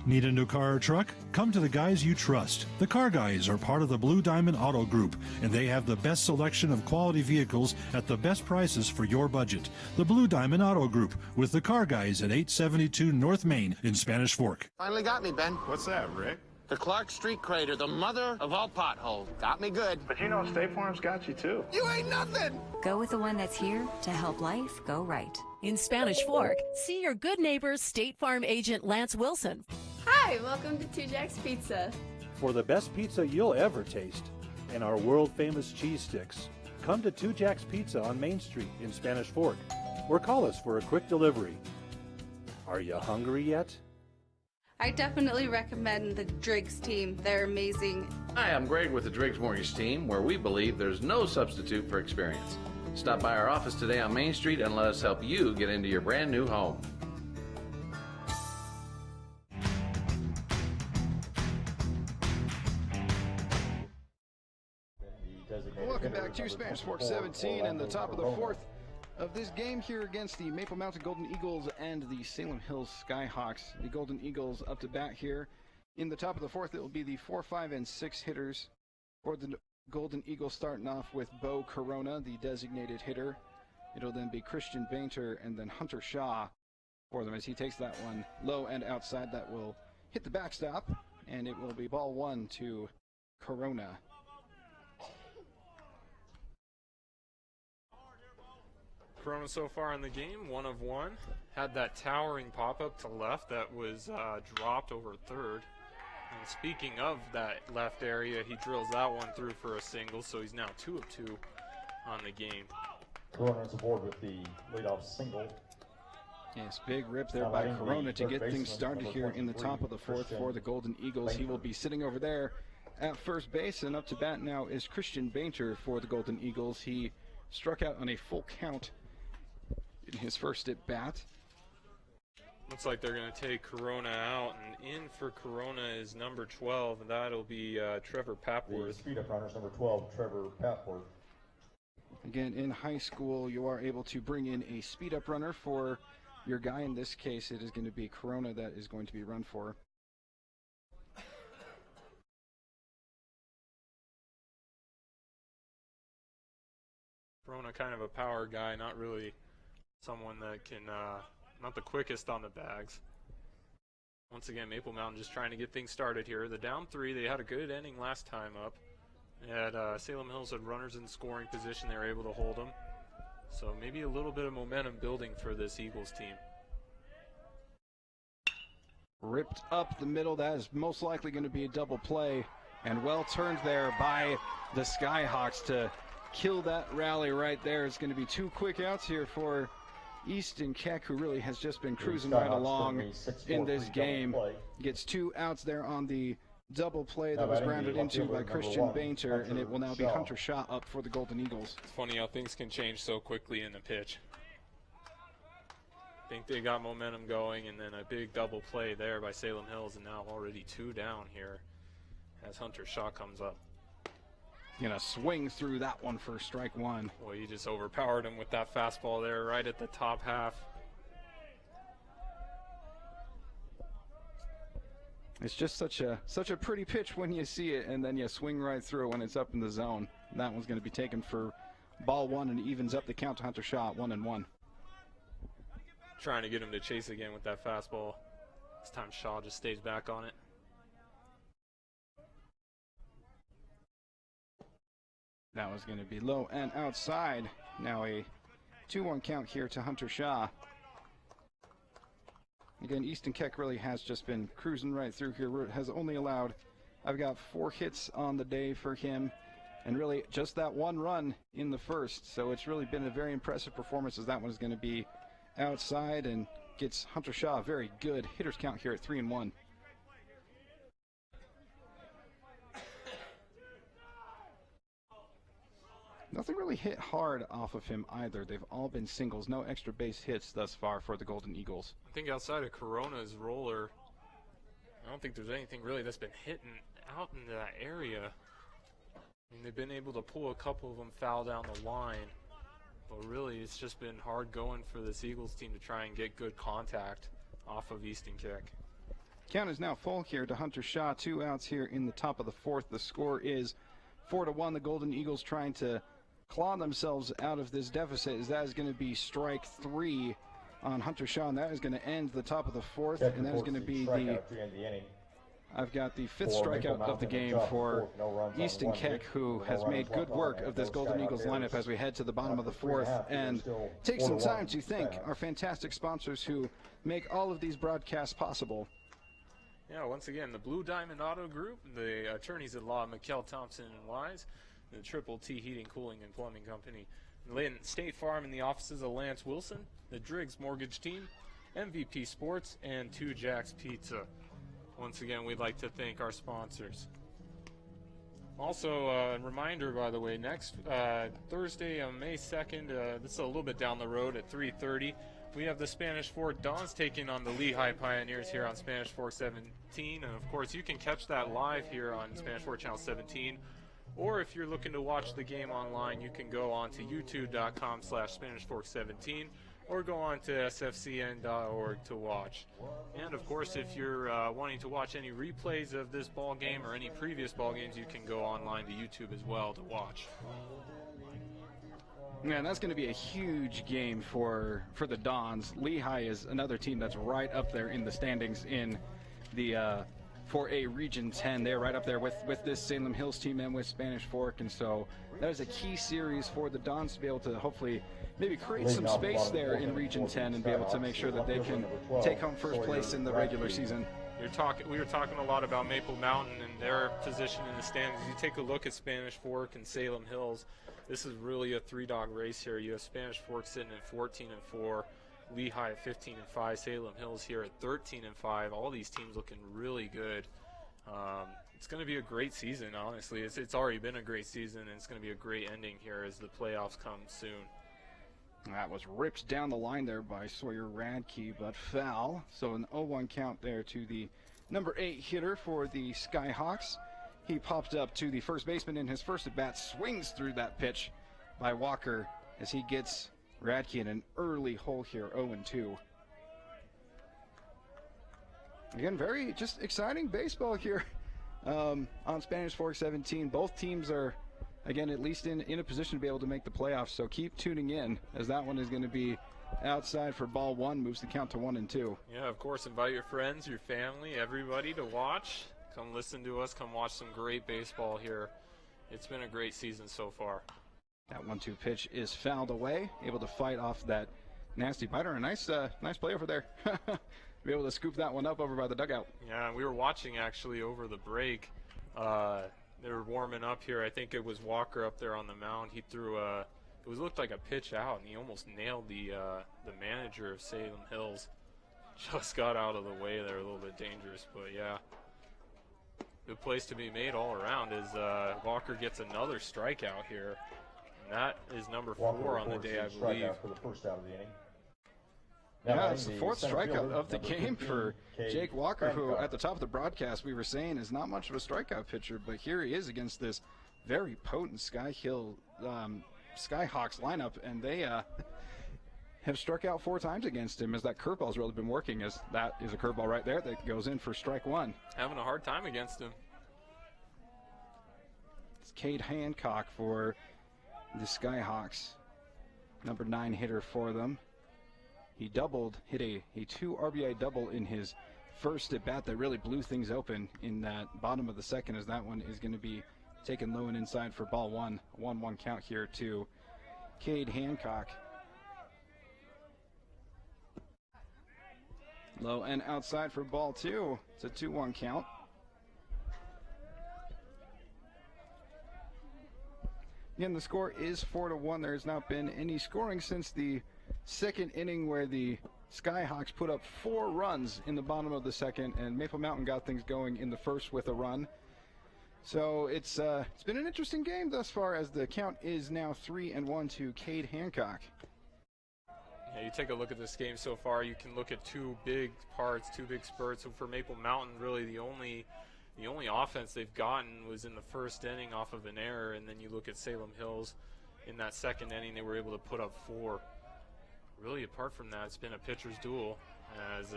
Need a new car or truck? Come to the guys you trust. The Car Guys are part of the Blue Diamond Auto Group, and they have the best selection of quality vehicles at the best prices for your budget. The Blue Diamond Auto Group with the Car Guys at 872 North Main in Spanish Fork. Finally got me, Ben. What's that, Rick? The Clark Street crater, the mother of all potholes. Got me good. But you know State Farm's got you too. You ain't nothing! Go with the one that's here to help life go right. In Spanish Fork, see your good neighbors State Farm agent Lance Wilson. Hi, welcome to 2 Jack's Pizza. For the best pizza you'll ever taste and our world-famous cheese sticks, come to 2 Jack's Pizza on Main Street in Spanish Fork or call us for a quick delivery. Are you hungry yet? I definitely recommend the Driggs team. They're amazing. Hi, I'm Greg with the Driggs Mortgage Team, where we believe there's no substitute for experience. Stop by our office today on Main Street and let us help you get into your brand new home. Welcome back to Spanish Sports 17 and the top of the fourth of this game here against the Maple Mountain Golden Eagles and the Salem Hills Skyhawks. The Golden Eagles up to bat here. In the top of the fourth, it will be the 4, 5, and 6 hitters for the Golden Eagles, starting off with Bo Corona, the designated hitter. It'll then be Christian Bainter and then Hunter Shaw for them as he takes that one low and outside. That will hit the backstop, and it will be ball 1 to Corona. Corona so far in the game, 1 of 1. Had that towering pop-up to left that was dropped over third. And speaking of that left area, he drills that one through for a single, so he's now 2 of 2 on the game. Corona is aboard with the leadoff single. Yes, big rip there by Corona to get things started here in the top of the fourth for the Golden Eagles. He will be sitting over there at first base, and up to bat now is Christian Bainter for the Golden Eagles. He struck out on a full count in his first at bat. Looks like they're going to take Corona out, and in for Corona is number 12, and that'll be Trevor Papworth. The speed-up runner is number 12, Trevor Papworth. Again, in high school, you are able to bring in a speed-up runner for your guy. In this case, it is going to be Corona that is going to be run for. Corona kind of a power guy, not really someone that can, not the quickest on the bags. Once again, Maple Mountain just trying to get things started here. The down 3, they had a good inning last time up. They had Salem Hills had runners in scoring position. They were able to hold them. So maybe a little bit of momentum building for this Eagles team. Ripped up the middle. That is most likely going to be a double play. And well turned there by the Skyhawks to kill that rally right there. It's going to be 2 quick outs here for Easton Keck, who really has just been cruising right along in this game. Gets 2 outs there on the double play that was grounded into by Christian Bainter, and it will now be Hunter Shaw up for the Golden Eagles. It's funny how things can change so quickly in the pitch. I think they got momentum going, and then a big double play there by Salem Hills, and now already 2 down here as Hunter Shaw comes up. Gonna swing through that one for strike 1. Boy, you just overpowered him with that fastball there right at the top half. It's just such a pretty pitch when you see it, and then you swing right through it when it's up in the zone. That one's going to be taken for ball 1, and evens up the count to Hunter Shaw at 1-1. Trying to get him to chase again with that fastball. This time Shaw just stays back on it. That was going to be low and outside. Now a 2-1 count here to Hunter Shaw. Again, Easton Keck really has just been cruising right through here. Has only allowed, I've got 4 hits on the day for him, and really just that 1 run in the first. So it's really been a very impressive performance, as that one is going to be outside and gets Hunter Shaw a very good hitters count here at 3-1. Nothing really hit hard off of him either. They've all been singles. No extra base hits thus far for the Golden Eagles. I think outside of Corona's roller, I don't think there's anything really that's been hitting out into that area. I mean, they've been able to pull a couple of them foul down the line, but really it's just been hard going for this Eagles team to try and get good contact off of Easton Keck. Count is now full here to Hunter Shaw. 2 outs here in the top of the 4th. The score is 4-1. The Golden Eagles trying to claw themselves out of this deficit, as that is going to be strike 3 on Hunter Shaw, and that is going to end the top of the 4th, and that is going to be the I've got the 5th strikeout of the game for Easton Keck, who has made good work of this Golden Eagles lineup as we head to the bottom of the 4th, and take some time to thank our fantastic sponsors who make all of these broadcasts possible. Yeah, once again, the Blue Diamond Auto Group, the attorneys at law, McKell, Thompson, and Wise, the Triple T Heating, Cooling, and Plumbing Company, State Farm in the offices of Lance Wilson, the Driggs Mortgage Team, MVP Sports, and 2 Jacks Pizza. Once again, we'd like to thank our sponsors. Also, a reminder, by the way, next Thursday on May 2nd, this is a little bit down the road at 3:30, we have the Spanish Fork Dons taking on the Lehigh Pioneers here on Spanish Fork 17. And, of course, you can catch that live here on Spanish Fork Channel 17. Or if you're looking to watch the game online, you can go on to youtube.com/Spanish Fork 17. Or go on to sfcn.org to watch. And, of course, if you're wanting to watch any replays of this ball game or any previous ball games, you can go online to YouTube as well to watch. Yeah, that's going to be a huge game for the Dons. Lehigh is another team that's right up there in the standings in the 4A Region 10. They're right up there with this Salem Hills team and with Spanish Fork, and so that is a key series for the Dons to be able to hopefully maybe create some space there in Region 10 and be able to make sure that they can take home first place in the regular season. We were talking a lot about Maple Mountain and their position in the standings. You take a look at Spanish Fork and Salem Hills. This is really a 3-dog race here. You have Spanish Fork sitting at 14-4, Lehigh at 15-5, Salem Hills here at 13-5. All these teams looking really good. It's going to be a great season, honestly. It's already been a great season, and it's going to be a great ending here as the playoffs come soon. That was ripped down the line there by Sawyer Radke, but foul. So an 0-1 count there to the number 8 hitter for the Skyhawks. He popped up to the first baseman in his first at-bat, swings through that pitch by Walker as he gets Radke in an early hole here, 0-2. Again, very just exciting baseball here on Spanish Fork 17. Both teams are, again, at least in a position to be able to make the playoffs, so keep tuning in as that one is going to be outside for ball 1, moves the count to 1-2. Yeah, of course, invite your friends, your family, everybody to watch. Come listen to us. Come watch some great baseball here. It's been a great season so far. That 1-2 pitch is fouled away, able to fight off that nasty biter. A nice play over there. Be able to scoop that one up over by the dugout. Yeah, we were watching actually over the break. They were warming up here. I think it was Walker up there on the mound. He threw looked like a pitch out, and he almost nailed the manager of Salem Hills. Just got out of the way there, a little bit dangerous, but yeah. Good place to be made all around as Walker gets another strikeout here. And that is number 4 on the day, I believe. For the first out of the inning. Yeah, it's the 4th strikeout of the game for Jake Walker, who at the top of the broadcast we were saying is not much of a strikeout pitcher, but here he is against this very potent Skyhawks lineup, and they have struck out 4 times against him as that curveball's really been working, as that is a curveball right there that goes in for strike 1. Having a hard time against him. It's Cade Hancock for the Skyhawks, number 9 hitter for them. He hit a 2 RBI double in his first at bat that really blew things open in that bottom of the 2nd, as that one is going to be taken low and inside for ball 1. 1-1 count here to Cade Hancock. Low and outside for ball 2. It's a 2-1 count. Again, the score is 4-1. There has not been any scoring since the 2nd inning, where the Skyhawks put up 4 runs in the bottom of the 2nd, and Maple Mountain got things going in the 1st with a run. So it's been an interesting game thus far, as the count is now 3-1 to Cade Hancock. Yeah, you take a look at this game so far, you can look at 2 big parts, 2 big spurts. So for Maple Mountain, really the only offense they've gotten was in the 1st inning off of an error, and then you look at Salem Hills in that 2nd inning, they were able to put up 4. Really, apart from that, it's been a pitcher's duel, as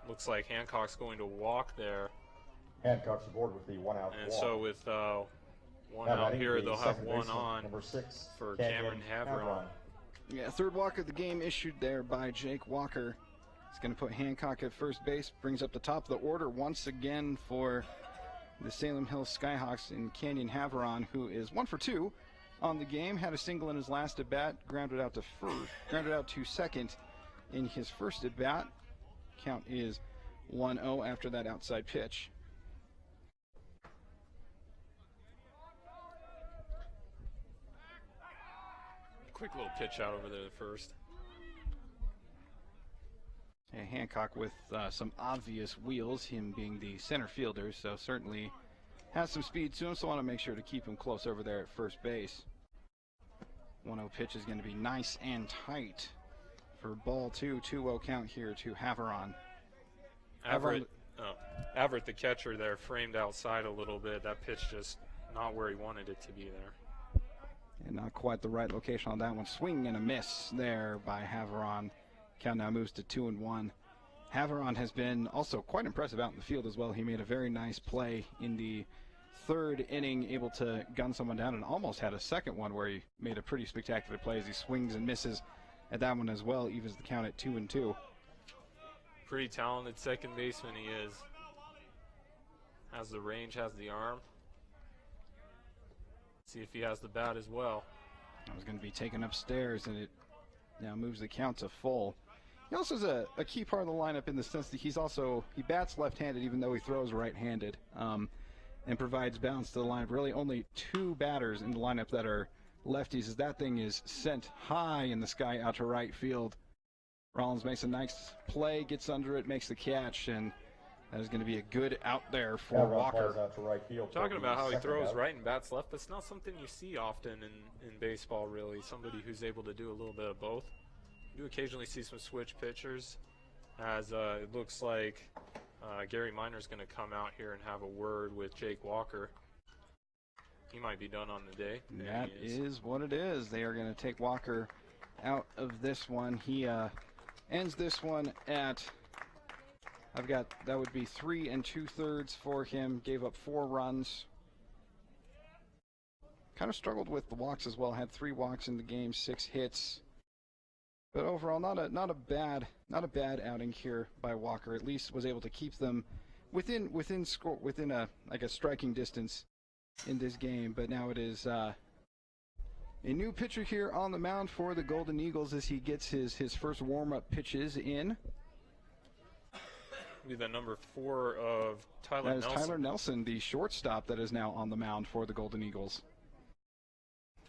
Looks like Hancock's going to walk there. Hancock's aboard with the 1-out And walk. so with one Now out batting here, the they'll have second one baseman, on number 6, for Cameron Havron. Yeah, third walk of the game issued there by Jake Walker. It's going to put Hancock at first base, brings up the top of the order once again for the Salem Hills Skyhawks in Canyon Havron, who is 1 for 2 on the game. Had a single in his last at bat, grounded out to second in his first at bat. Count is 1-0 after that outside pitch. Quick little pitch out over there at first. And Hancock with some obvious wheels, him being the center fielder, so certainly has some speed to him, so I want to make sure to keep him close over there at first base. 1-0 pitch is going to be nice and tight for ball 2. 2-0 count here to Havron. Averett, the catcher there, framed outside a little bit. That pitch just not where he wanted it to be there. And not quite the right location on that one. Swing and a miss there by Havron. Count now moves to 2-1. Havron has been also quite impressive out in the field as well. He made a very nice play in the third inning, able to gun someone down, and almost had a second one where he made a pretty spectacular play as he swings and misses at that one as well, evens the count at 2-2. Pretty talented second baseman he is. Has the range, has the arm. See if he has the bat as well. I was going to be taken upstairs, and it now moves the count to full. He also is a key part of the lineup in the sense that he bats left-handed even though he throws right-handed, and provides balance to the lineup. Really only 2 batters in the lineup that are lefties, as that thing is sent high in the sky out to right field. Rollins makes a nice play, gets under it, makes the catch, and that is going to be a good out there for Walker. Out to right field. Talking about how he throws right and bats left, that's not something you see often in baseball, really. Somebody who's able to do a little bit of both. You do occasionally see some switch pitchers, as it looks like Gary Miner's going to come out here and have a word with Jake Walker. He might be done on the day. That is what it is. They are going to take Walker out of this one. He ends this one at, that would be 3 2/3 for him. Gave up 4 runs. Kind of struggled with the walks as well. Had 3 walks in the game, 6 hits. But overall, not a bad outing here by Walker. At least was able to keep them within a striking distance in this game. But now it is a new pitcher here on the mound for the Golden Eagles as he gets his first warm-up pitches in. Be the number 4 of Tyler Nelson. That is Tyler Nelson, the shortstop that is now on the mound for the Golden Eagles.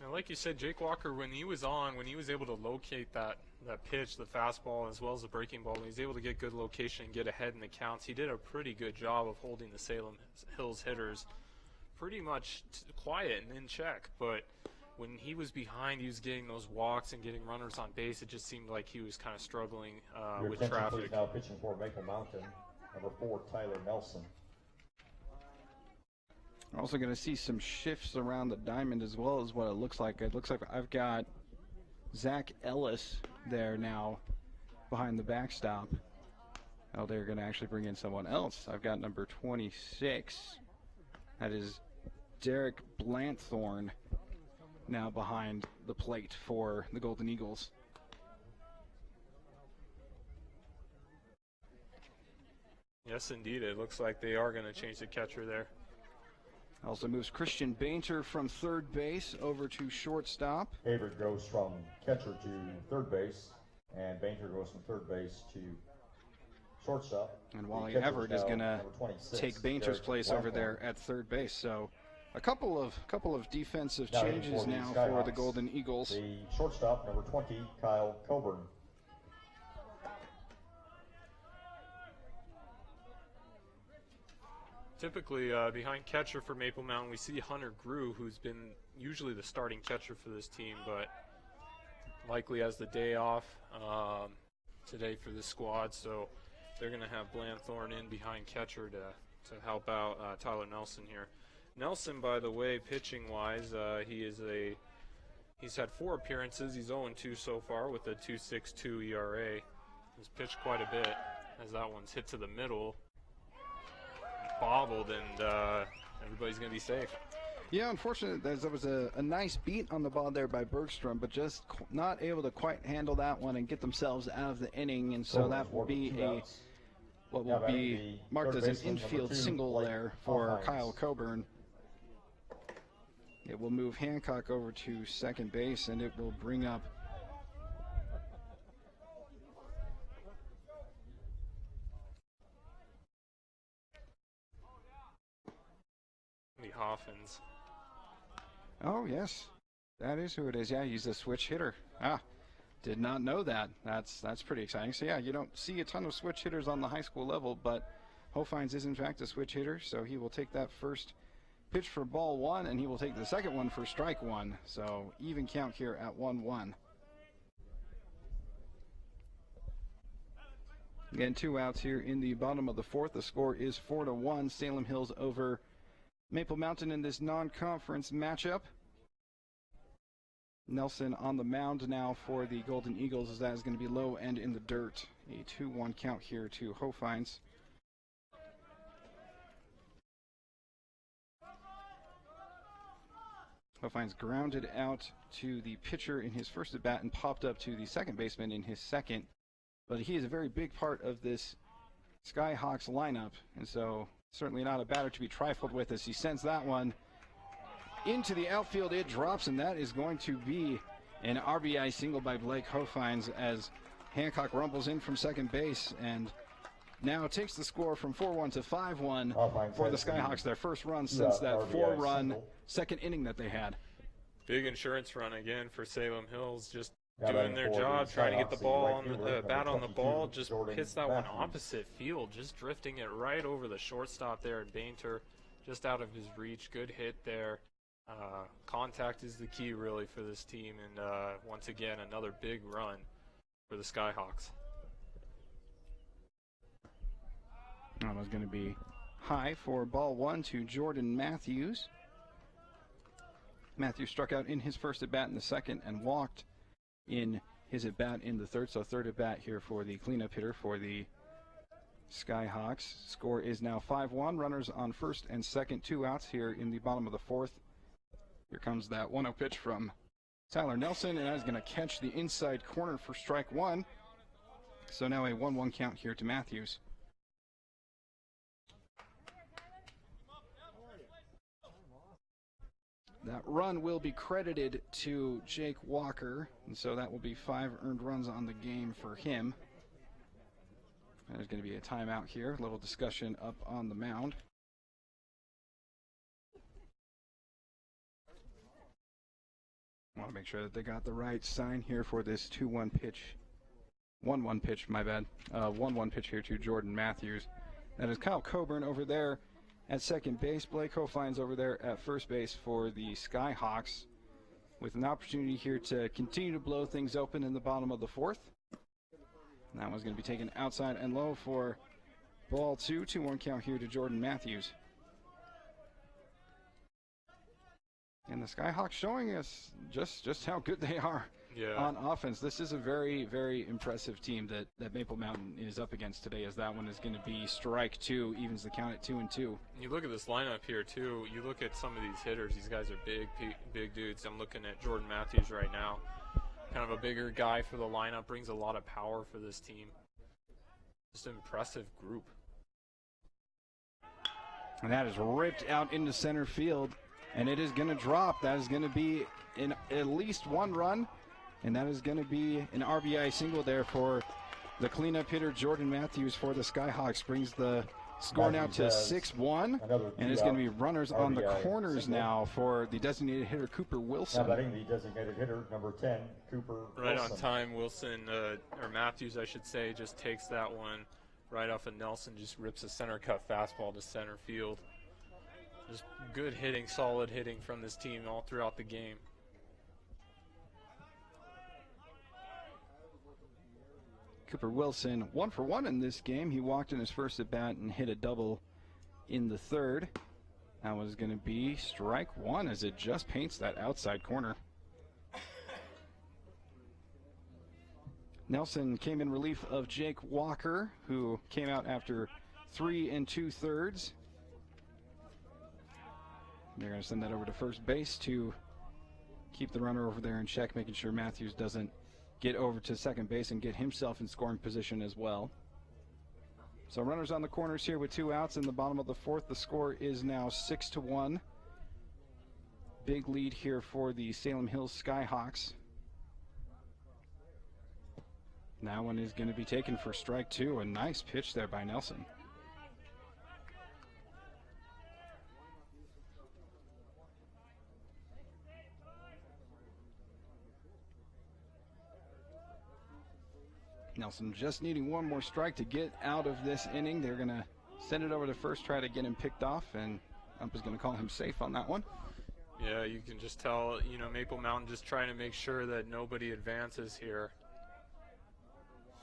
And like you said, Jake Walker, when he was able to locate that pitch, the fastball, as well as the breaking ball, when he was able to get good location and get ahead in the counts, he did a pretty good job of holding the Salem Hills hitters pretty much quiet and in check. But when he was behind, he was getting those walks and getting runners on base. It just seemed like he was kind of struggling with traffic. Please, now pitching for Maple Mountain, number 4, Tyler Nelson. We're also going to see some shifts around the diamond as well as what it looks like. It looks like I've got Zach Ellis there now behind the backstop. Oh, they're going to actually bring in someone else. I've got number 26. That is Derek Blanthorn now behind the plate for the Golden Eagles. Yes, indeed. It looks like they are going to change the catcher there. Also moves Christian Bainter from third base over to shortstop. Avery goes from catcher to third base, and Bainter goes from third base to shortstop. And Wally Everett is going to take Bainter's place over there at third base. So a couple of defensive changes now for the Golden Eagles. The shortstop, number 20, Kyle Coburn. Typically, behind catcher for Maple Mountain, we see Hunter Grew, who's been usually the starting catcher for this team, but likely has the day off today for the squad, so they're going to have Blanthorn in behind catcher to help out Tyler Nelson here. Nelson, by the way, pitching-wise, he's had 4 appearances. He's 0-2 so far with a 2.62 ERA. He's pitched quite a bit. as that one's hit to the middle, bobbled, and everybody's going to be safe. Yeah, unfortunately, there was a nice beat on the ball there by Bergstrom, but just not able to quite handle that one and get themselves out of the inning, and so that will be what will be marked as an infield single there for Kyle Coburn. It will move Hancock over to second base, and it will bring up the Hoffins. Oh, yes. That is who it is. Yeah, he's a switch hitter. Ah, did not know that. That's pretty exciting. So, yeah, you don't see a ton of switch hitters on the high school level, but Hofines is, in fact, a switch hitter, so he will take that first pitch for ball one, and he will take the second one for strike one. So, even count here at 1-1. Again, 2 outs here in the bottom of the fourth. The score is 4-1. Salem Hills over Maple Mountain in this non-conference matchup. Nelson on the mound now for the Golden Eagles, as that is going to be low and in the dirt. A 2-1 count here to Hofines. Hofines grounded out to the pitcher in his first at-bat and popped up to the second baseman in his second. But he is a very big part of this Skyhawks lineup, and so certainly not a batter to be trifled with as he sends that one into the outfield. It drops, and that is going to be an RBI single by Blake Hofines as Hancock rumbles in from second base and now takes the score from 4-1 to 5-1 for the Skyhawks, their first run since that 4-run second inning that they had. Big insurance run again for Salem Hills, just doing their job, trying to get the ball on the bat on the ball, just hits that one opposite field, just drifting it right over the shortstop there at Bainter, just out of his reach. Good hit there. Contact is the key really for this team, and once again another big run for the Skyhawks. That was going to be high for ball one to Jordan Matthews. Matthews struck out in his first at bat in the second and walked in his at bat in the third, so third at bat here for the cleanup hitter for the Skyhawks. Score is now 5-1. Runners on first and second, 2 outs here in the bottom of the fourth. Here comes that 1-0 pitch from Tyler Nelson, and that is going to catch the inside corner for strike one. So now a 1-1 count here to Matthews. That run will be credited to Jake Walker, and so that will be 5 earned runs on the game for him. There's going to be a timeout here, a little discussion up on the mound. I want to make sure that they got the right sign here for this 2-1 pitch. 1-1 pitch, my bad. 1-1 pitch here to Jordan Matthews. That is Kyle Coburn over there at second base. Blake Hofines over there at first base for the Skyhawks, with an opportunity here to continue to blow things open in the bottom of the fourth. And that one's going to be taken outside and low for ball two. 2-1 count here to Jordan Matthews. And the Skyhawks showing us just how good they are on offense. This is a very, very impressive team that Maple Mountain is up against today, as that one is going to be strike two, evens the count at 2-2. You look at this lineup here, too. You look at some of these hitters. These guys are big dudes. I'm looking at Jordan Matthews right now. Kind of a bigger guy for the lineup, brings a lot of power for this team. Just an impressive group. And that is ripped out into center field, and it is going to drop. That is going to be in at least one run, and that is going to be an RBI single there for the cleanup hitter Jordan Matthews for the Skyhawks. Brings the score now to 6-1, and it's going to be runners on the corners now for the designated hitter Cooper Wilson. Now batting the designated hitter number 10, Cooper Right Wilson. on time, Wilson, or Matthews, I should say, just takes that one right off of Nelson, just rips a center cut fastball to center field. Just good hitting, solid hitting from this team all throughout the game. Cooper Wilson 1 for 1 in this game. He walked in his first at bat and hit a double in the third. That was going to be strike one as it just paints that outside corner. Nelson came in relief of Jake Walker, who came out after 3 2/3. They're going to send that over to first base to keep the runner over there in check, making sure Matthews doesn't get over to second base and get himself in scoring position as well. So runners on the corners here with 2 outs in the bottom of the 4th. The score is now 6-1. Big lead here for the Salem Hills Skyhawks. That one is going to be taken for strike 2. A nice pitch there by Nelson. Nelson just needing one more strike to get out of this inning. They're going to send it over to first, try to get him picked off, and Ump is going to call him safe on that one. Yeah, you can just tell, Maple Mountain just trying to make sure that nobody advances here.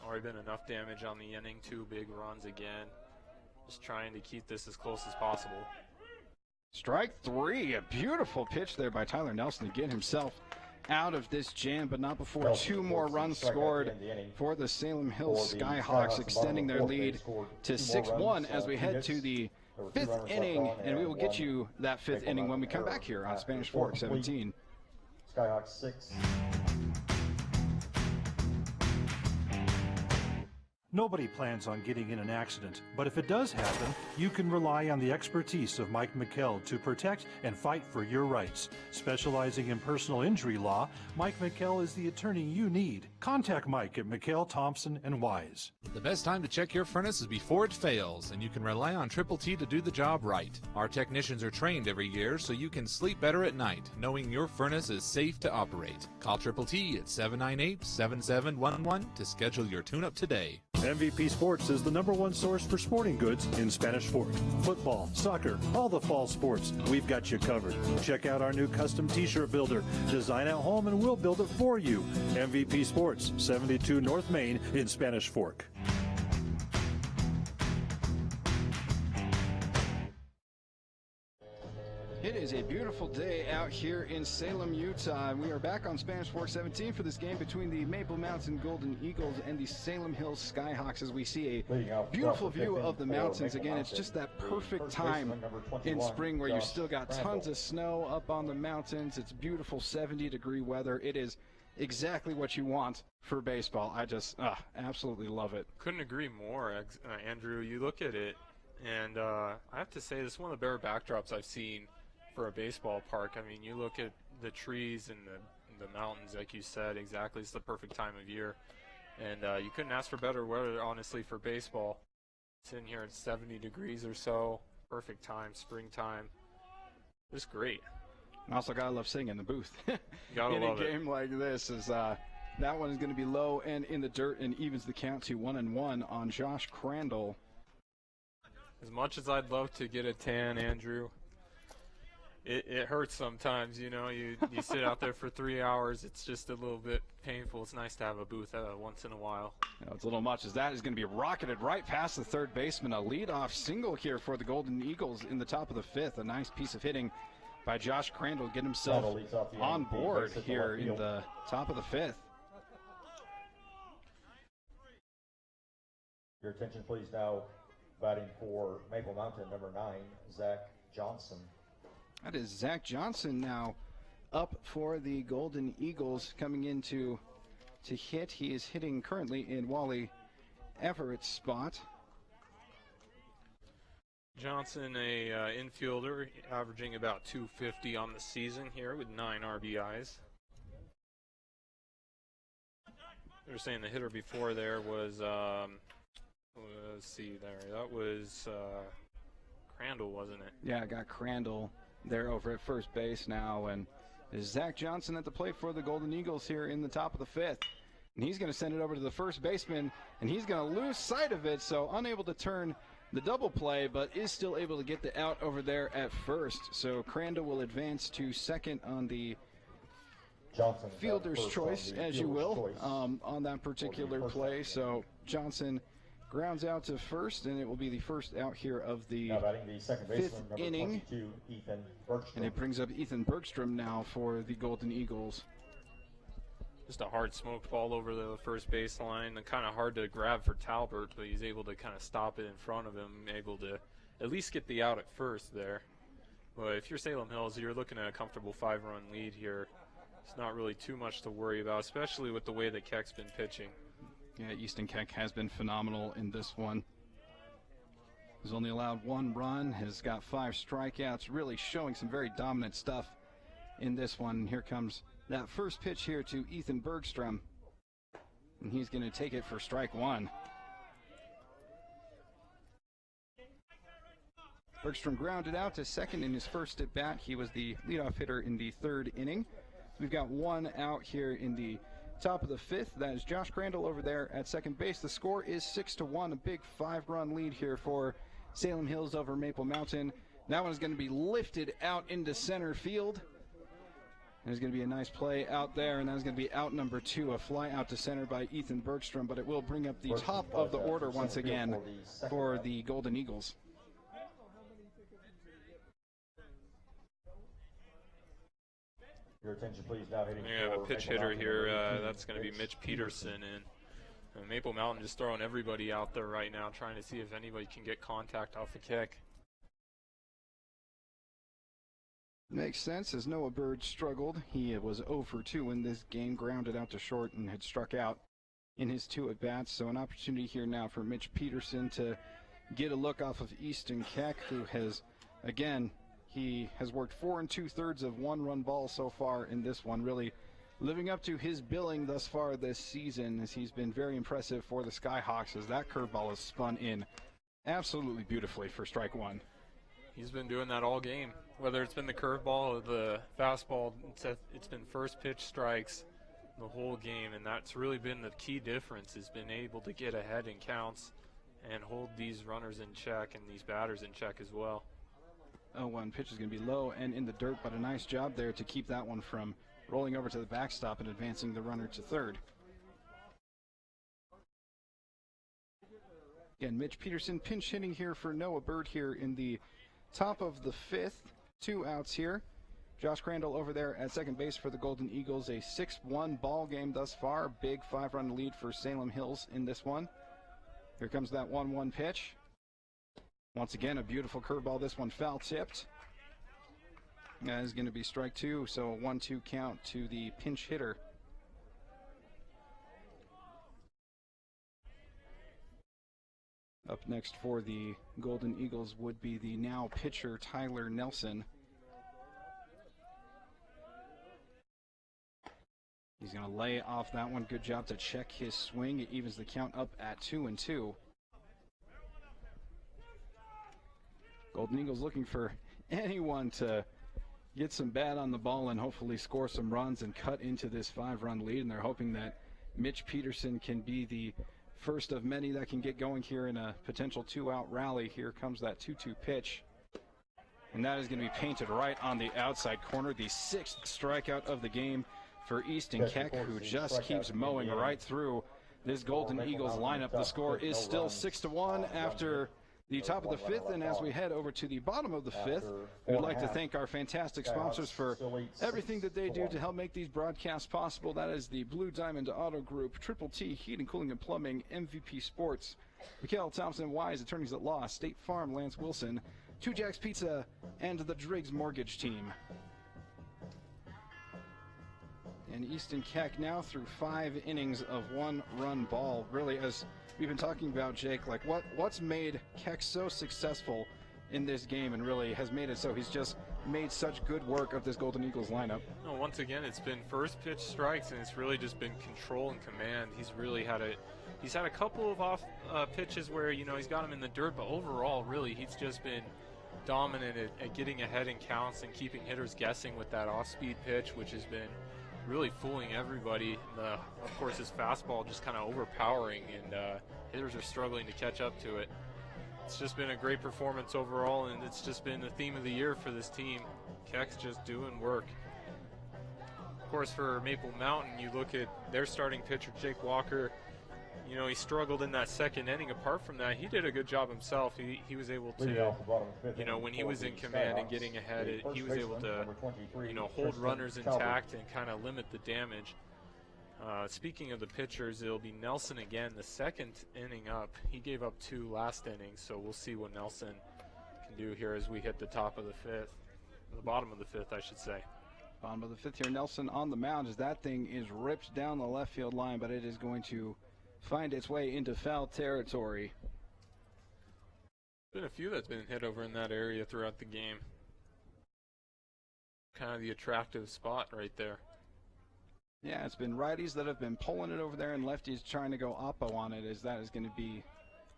Already been enough damage on the inning, 2 big runs again. Just trying to keep this as close as possible. Strike 3, a beautiful pitch there by Tyler Nelson to get himself out of this jam, but not before 2 more runs scored for the Salem Hills Skyhawks, extending their lead to 6-1 as we head to the 5th inning, and we will get you that 5th inning when we come back here on Spanish Fork 17. Skyhawks 6. Nobody plans on getting in an accident, but if it does happen, you can rely on the expertise of Mike McKell to protect and fight for your rights. Specializing in personal injury law, Mike McKell is the attorney you need. Contact Mike at McKell, Thompson & Wise. The best time to check your furnace is before it fails, and you can rely on Triple T to do the job right. Our technicians are trained every year so you can sleep better at night, knowing your furnace is safe to operate. Call Triple T at 798-7711 to schedule your tune-up today. MVP Sports is the #1 source for sporting goods in Spanish Fork. Football, soccer, all the fall sports, we've got you covered. Check out our new custom t-shirt builder. Design at home and we'll build it for you. MVP Sports, 72 North Main in Spanish Fork. It is a beautiful day out here in Salem, Utah. We are back on Spanish Fork 17 for this game between the Maple Mountain Golden Eagles and the Salem Hills Skyhawks, as we see a beautiful view of the mountains. Again, it's just that perfect time in spring where you still got tons of snow up on the mountains. It's beautiful 70-degree weather. It is exactly what you want for baseball. I just absolutely love it. Couldn't agree more, Andrew. You look at it, and I have to say this is one of the better backdrops I've seen for a baseball park. I mean, you look at the trees and the mountains, like you said, exactly. It's the perfect time of year. And you couldn't ask for better weather, honestly, for baseball. Sitting here at 70 degrees or so. Perfect time, springtime. Just great. And also gotta love sitting in the booth. Gotta in love a game like this is that one is going to be low and in the dirt and evens the count to 1-1 on Josh Crandall. As much as I'd love to get a tan, Andrew, it hurts sometimes, you sit out there for 3 hours. It's just a little bit painful. It's nice to have a booth once in a while. It's a little much, as that is going to be rocketed right past the third baseman. A leadoff single here for the Golden Eagles in the top of the 5th. A nice piece of hitting by Josh Crandall, get himself on board here in the top of the 5th. Your attention please now, batting for Maple Mountain, number 9, Zach Johnson. That is Zach Johnson now up for the Golden Eagles, coming in to hit. He is hitting currently in Wally Everett's spot. Johnson, a infielder, averaging about 250 on the season here with 9 RBIs. They were saying the hitter before there was, let's see there, that was Crandall, wasn't it? Yeah, I got Crandall there over at first base now, and is Zach Johnson at the plate for the Golden Eagles here in the top of the 5th. And he's going to send it over to the first baseman, and he's going to lose sight of it, so unable to turn the double play, but is still able to get the out over there at first. So Crandall will advance to second on the fielder's choice, as you will, on that particular play. So Johnson grounds out to first, and it will be the first out here of the 5th inning. And it brings up Ethan Bergstrom now for the Golden Eagles. just a hard smoked ball over the first baseline, and kind of hard to grab for Talbert, but he's able to kind of stop it in front of him, able to at least get the out at first there. But if you're Salem Hills, you're looking at a comfortable 5-run lead here. It's not really too much to worry about, especially with the way that Keck's been pitching. Yeah, Easton Keck has been phenomenal in this one. He's only allowed 1 run, has got 5 strikeouts, really showing some very dominant stuff in this one. And here comes that first pitch here to Ethan Bergstrom, and he's going to take it for strike 1. Bergstrom grounded out to second in his first at bat. He was the leadoff hitter in the 3rd inning. We've got 1 out here in the top of the 5th. That is Josh Crandall over there at second base. The score is 6-1, a big 5-run lead here for Salem Hills over Maple Mountain. That one is going to be lifted out into center field. There's going to be a nice play out there, and that's going to be out number 2, a fly out to center by Ethan Bergstrom, but it will bring up the top of the order once again for the Golden Eagles. Your attention, please. Now hitting. We have a pitch hitter here. That's going to be Mitch Peterson, and Maple Mountain just throwing everybody out there right now, trying to see if anybody can get contact off the kick. Makes sense, as Noah Bird struggled. He was 0 for 2 in this game, grounded out to short and had struck out in his 2 at-bats. So an opportunity here now for Mitch Peterson to get a look off of Easton Keck, who has, again, he has worked 4 2/3 of 1-run balls so far in this one, really living up to his billing thus far this season, as he's been very impressive for the Skyhawks, as that curveball is spun in absolutely beautifully for strike 1. He's been doing that all game. Whether it's been the curveball or the fastball, it's been first pitch strikes the whole game, and that's really been the key difference, is been able to get ahead in counts and hold these runners in check and these batters in check as well. 0-1 pitch is going to be low and in the dirt, but a nice job there to keep that one from rolling over to the backstop and advancing the runner to third. Again, Mitch Peterson pinch hitting here for Noah Bird here in the top of the 5th. 2 outs here. Josh Crandall over there at second base for the Golden Eagles. A 6-1 ball game thus far. Big 5-run lead for Salem Hills in this one. Here comes that 1-1 pitch. Once again, a beautiful curveball. This one foul tipped. That is going to be strike 2, so a 1-2 count to the pinch hitter. Up next for the Golden Eagles would be the now pitcher Tyler Nelson. He's going to lay off that one. Good job to check his swing. It evens the count up at 2-2. Golden Eagles looking for anyone to get some bat on the ball and hopefully score some runs and cut into this 5-run lead. And they're hoping that Mitch Peterson can be the first of many that can get going here in a potential 2-out rally. Here comes that 2-2 pitch. And that is going to be painted right on the outside corner. The 6th strikeout of the game for Easton Keck, who just keeps mowing right through this Golden Eagles lineup. The score is still 6-1 after the top of the 5th, and as we head over to the bottom of the 5th, we'd like to thank our fantastic sponsors for everything that they do to help make these broadcasts possible. That is the Blue Diamond Auto Group, Triple T Heating, Cooling, and Plumbing, MVP Sports, Mikhail Thompson Wise, Attorneys at Law, State Farm, Lance Wilson, Two Jacks Pizza, and the Driggs Mortgage Team. And Easton Keck now through 5 innings of 1-run ball. Really, as we've been talking about, Jake, like what's made Keck so successful in this game and really has made it so he's just made such good work of this Golden Eagles lineup? No, once again, it's been first pitch strikes, and it's really just been control and command. He's really had a couple of off pitches where, you know, he's got him in the dirt, but overall, really, he's just been dominant at getting ahead in counts and keeping hitters guessing with that off-speed pitch, which has been really fooling everybody. Of course, his fastball just kind of overpowering, and hitters are struggling to catch up to it. It's just been a great performance overall, and it's just been the theme of the year for this team. Keck's just doing work. Of course, for Maple Mountain, you look at their starting pitcher, Jake Walker. You know, he struggled in that 2nd inning. Apart from that, he did a good job himself. He was able to, you know, when he was in command and getting ahead, he was able to, you know, hold runners intact and kind of limit the damage. Speaking of the pitchers, it'll be Nelson again, the second inning up. He gave up 2 last inning, so we'll see what Nelson can do here as we hit the top of the 5th. The bottom of the 5th, I should say. Bottom of the 5th here, Nelson on the mound as that thing is ripped down the left field line, but it is going to find its way into foul territory. Been a few that's been hit over in that area throughout the game. Kind of the attractive spot right there. Yeah, it's been righties that have been pulling it over there and lefties trying to go oppo on it, as that is going to be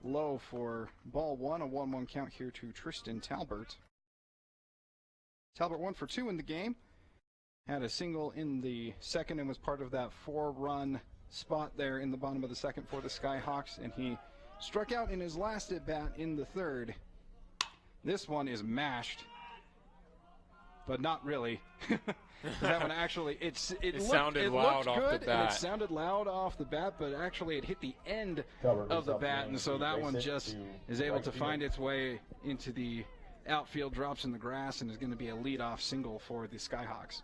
low for ball 1, a 1-1 count here to Tristan Talbert. Talbert 1 for 2 in the game. Had a single in the second and was part of that 4-run spot there in the bottom of the second for the Skyhawks, and he struck out in his last at-bat in the third. This one is mashed, but not really. That one actually, it sounded loud off the bat. It sounded loud off the bat, but actually it hit the end of the bat, and so that one just is able to find its way into the outfield, drops in the grass, and is going to be a leadoff single for the Skyhawks.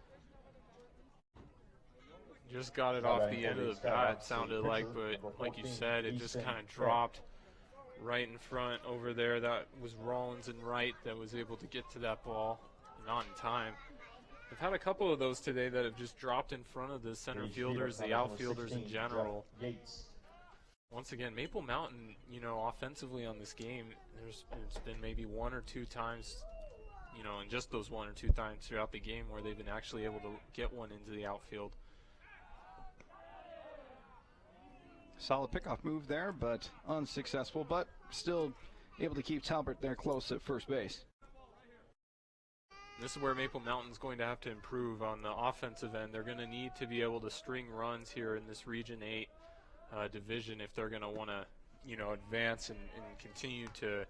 Just got it off the end of the bat, sounded like, but like you said, it just kind of dropped right in front over there. That was Rollins and Wright that was able to get to that ball, not in time. We've had a couple of those today that have just dropped in front of the center fielders, the outfielders in general. Once again, Maple Mountain, you know, offensively on this game, it's been maybe 1 or 2 times, you know, and just those 1 or 2 times throughout the game where they've been actually able to get one into the outfield. Solid pickoff move there, but unsuccessful, but still able to keep Talbert there close at first base. This is where Maple Mountain's going to have to improve on the offensive end. They're going to need to be able to string runs here in this Region 8 division if they're going to want to, you know, advance and continue to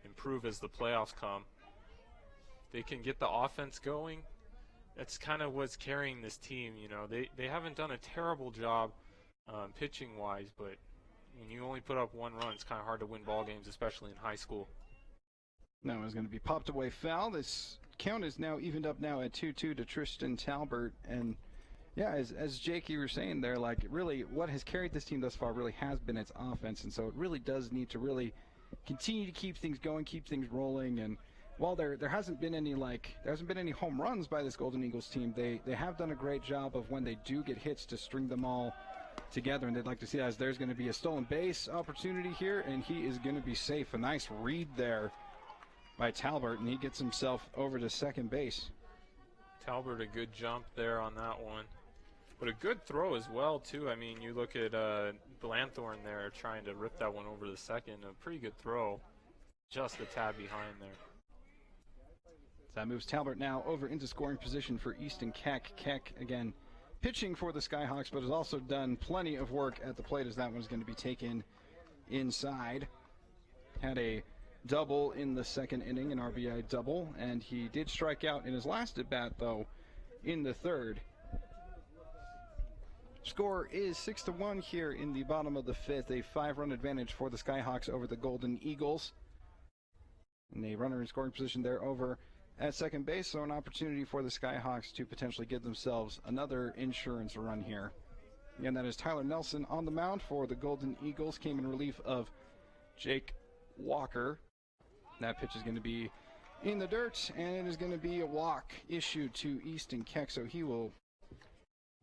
improve as the playoffs come. They can get the offense going. That's kind of what's carrying this team. You know, they haven't done a terrible job pitching-wise, but when you only put up 1 run, it's kind of hard to win ball games, especially in high school. Now it's going to be popped away foul. This count is now evened up now at 2-2 to Tristan Talbert. And yeah, as Jake, you were saying there, like really what has carried this team thus far really has been its offense. And so it really does need to really continue to keep things going, keep things rolling. And while there hasn't been any home runs by this Golden Eagles team, they have done a great job of when they do get hits to string them all together, and they'd like to see that as there's going to be a stolen base opportunity here, and he is going to be safe. A nice read there by Talbert, and he gets himself over to second base. Talbert, a good jump there on that one, but a good throw as well too. I mean, you look at Blanthorne there trying to rip that one over to second. A pretty good throw, just a tad behind there. So that moves Talbert now over into scoring position for Easton Keck. Keck again pitching for the Skyhawks, but has also done plenty of work at the plate as that one's going to be taken inside. Had a double in the second inning, an RBI double, and he did strike out in his last at-bat, though, in the third. Score is 6-1 here in the bottom of the 5th, a 5-run advantage for the Skyhawks over the Golden Eagles. And a runner in scoring position there over at second base, so an opportunity for the Skyhawks to potentially give themselves another insurance run here. And that is Tyler Nelson on the mound for the Golden Eagles, came in relief of Jake Walker. That pitch is going to be in the dirt, and it is going to be a walk issued to Easton Keck, so he will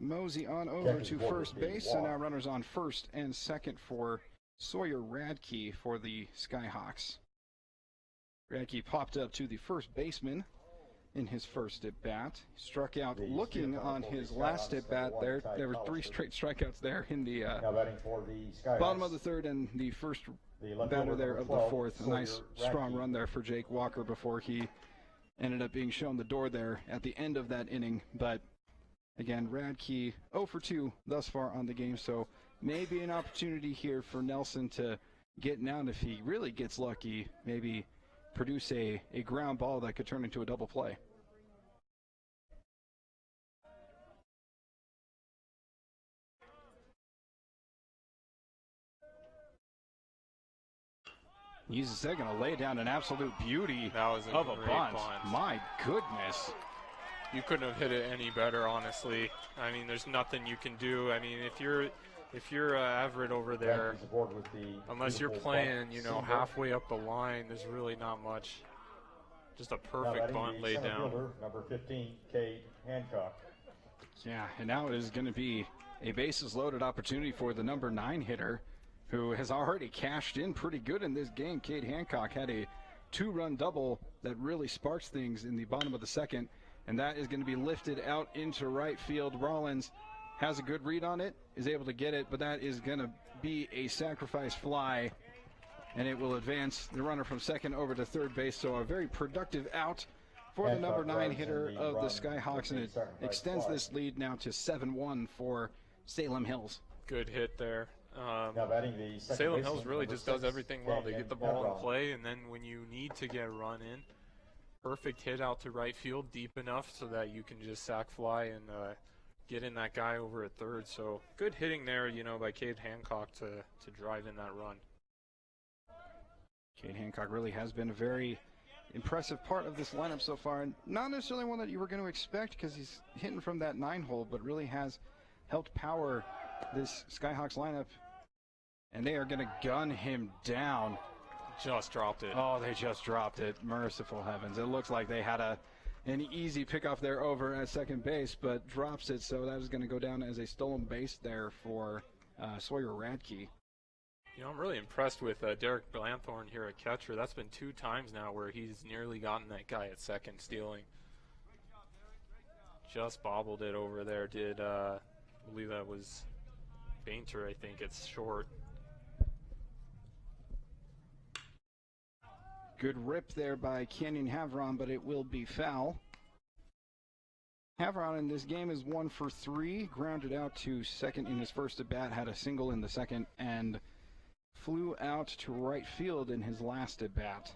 mosey on over to first base. So now runners on first and second for Sawyer Radke for the Skyhawks. Radke popped up to the first baseman in his first at-bat. Struck out looking on his last at-bat there. There were 3 straight strikeouts there in the bottom of the third and the first batter there of the fourth. A nice strong run there for Jake Walker before he ended up being shown the door there at the end of that inning. But again, Radke 0 for 2 thus far on the game, so maybe an opportunity here for Nelson to get down if he really gets lucky, maybe produce a ground ball that could turn into a double play. He's going to lay down an absolute beauty of a bunt. My goodness. You couldn't have hit it any better, honestly. I mean, there's nothing you can do. I mean, if you're Everett over there, unless you're playing, you know, halfway up the line, there's really not much. Just a perfect bunt laid down. Number 15, Cade Hancock. Yeah, and now it is going to be a bases-loaded opportunity for the number 9 hitter, who has already cashed in pretty good in this game. Cade Hancock had a 2-run double that really sparks things in the bottom of the second, and that is going to be lifted out into right field. Rollins has a good read on it, is able to get it, but that is going to be a sacrifice fly, and it will advance the runner from second over to third base. So a very productive out for the number 9 hitter of the Skyhawks, and it extends this lead now to 7-1 for Salem Hills. Good hit there. Salem Hills really just does everything well. They get the ball in play, and then when you need to get a run in, perfect hit out to right field, deep enough so that you can just sac fly and get in that guy over at third. So good hitting there, you know, by Cade Hancock to drive in that run. Cade Hancock really has been a very impressive part of this lineup so far, and not necessarily one that you were going to expect because he's hitting from that 9 hole, but really has helped power this Skyhawks lineup. And they are going to gun him down. Just dropped it. Oh, they just dropped it. Merciful heavens. It looks like they had an easy pickoff there over at second base, but drops it, so that is going to go down as a stolen base there for Sawyer Radke. You know, I'm really impressed with Derek Blanthorne here at catcher. That's been 2 times now where he's nearly gotten that guy at second stealing. Just bobbled it over there. I believe that was Bainter, I think. It's short. Good rip there by Canyon Havron, but it will be foul. Havron in this game is 1 for 3, grounded out to second in his first at bat, had a single in the second, and flew out to right field in his last at bat.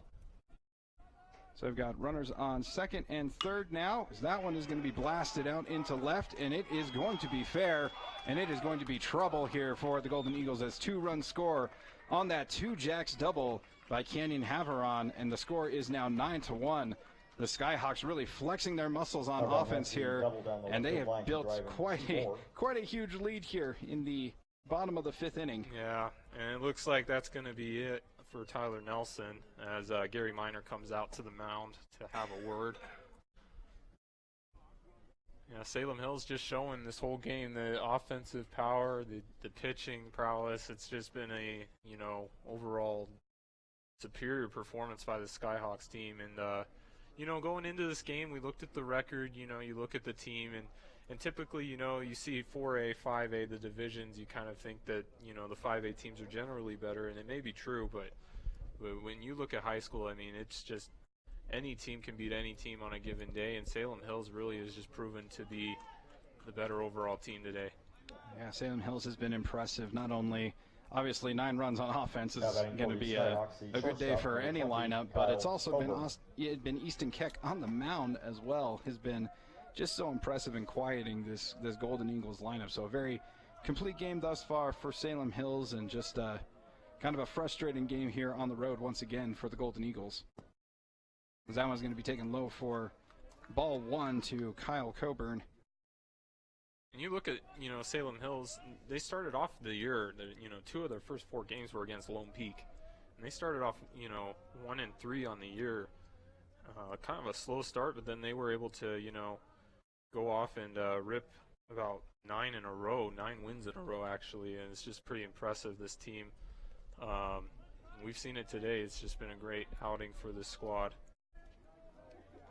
So I've got runners on second and third now, as that one is going to be blasted out into left, and it is going to be fair, and it is going to be trouble here for the Golden Eagles as 2-run score on that 2-jacks double by Canyon Havron, and the score is now 9-1. The Skyhawks really flexing their muscles on offense here, and they have built quite a huge lead here in the bottom of the 5th inning. Yeah, and it looks like that's going to be it for Tyler Nelson as Gary Miner comes out to the mound to have a word. Yeah, Salem Hills just showing this whole game the offensive power, the pitching prowess. It's just been a, you know, overall superior performance by the Skyhawks team. And, you know, going into this game, we looked at the record, you know, you look at the team, and typically, you know, you see 4A, 5A, the divisions, you kind of think that, you know, the 5A teams are generally better, and it may be true, but when you look at high school, I mean, it's just any team can beat any team on a given day, and Salem Hills really has just proven to be the better overall team today. Yeah, Salem Hills has been impressive. Not only, obviously, 9 runs on offense is going to be a good day for any lineup, but it's also been Easton Keck on the mound as well. Has been just so impressive in quieting this Golden Eagles lineup. So a very complete game thus far for Salem Hills, and just kind of a frustrating game here on the road once again for the Golden Eagles. That one's going to be taken low for ball 1 to Kyle Coburn. And you look at, you know, Salem Hills, they started off the year, you know, 2 of their first 4 games were against Lone Peak. And they started off, you know, 1-3 on the year. Kind of a slow start, but then they were able to, you know, go off and rip about 9 wins in a row, actually. And it's just pretty impressive, this team. We've seen it today. It's just been a great outing for this squad.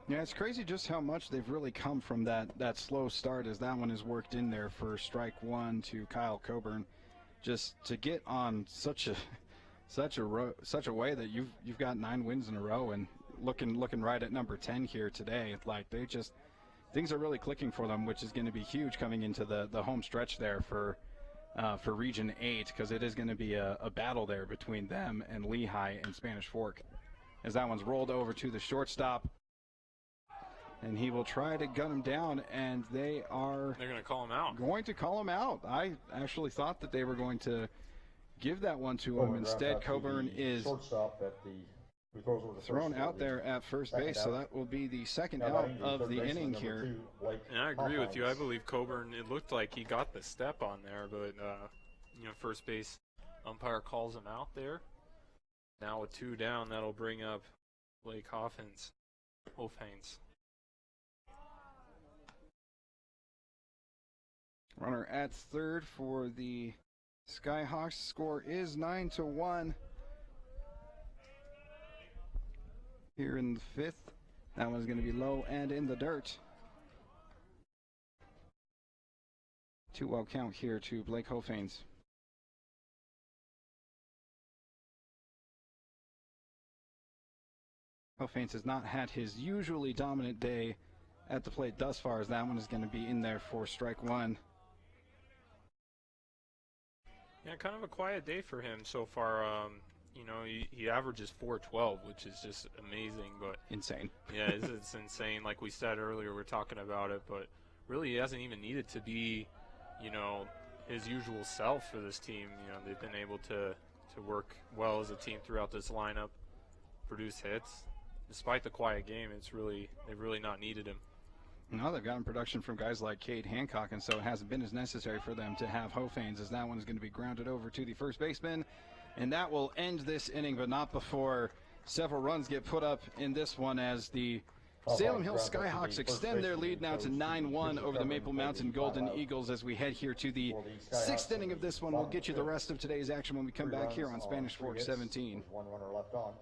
Yeah, it's crazy just how much they've really come from that slow start, as that one is worked in there for strike 1 to Kyle Coburn. Just to get on such a way that you've got 9 wins in a row, and looking right at number 10 here today. Like, things are really clicking for them, which is going to be huge coming into the home stretch there for Region 8, because it is going to be a battle there between them and Lehigh and Spanish Fork. As that one's rolled over to the shortstop, and he will try to gun him down, and they're going to call him out. Going to call him out. I actually thought that they were going to give that one to him. Instead, Coburn is who throws over the thrown first out there at first base, so that will be the second out of the inning here. And I agree with you. I believe Coburn, it looked like he got the step on there, but first base umpire calls him out there. Now with 2 down, that'll bring up Blake Hofhains. Runner at third for the Skyhawks. Score is 9-1 here in the 5th. That one's going to be low and in the dirt. 2-0 count here to Blake Hofhains. Hofhains has not had his usually dominant day at the plate thus far, as that one is going to be in there for strike 1. Yeah, kind of a quiet day for him so far. He averages 412, which is just amazing, but insane. Yeah, it's insane. Like we said earlier, we're talking about it, but really he hasn't even needed to be, his usual self for this team. They've been able to work well as a team throughout this lineup, produce hits. Despite the quiet game, they've really not needed him. No, they've gotten production from guys like Cade Hancock, and so it hasn't been as necessary for them to have Hofhains, as that one is going to be grounded over to the first baseman. And that will end this inning, but not before several runs get put up in this one, as the Salem Hills Skyhawks extend their lead now to 9-1 over the Maple Mountain Golden Eagles as we head here to the 6th inning of this one. We'll get you the rest of today's action when we come back here on Spanish Fork 17. 1 runner left on.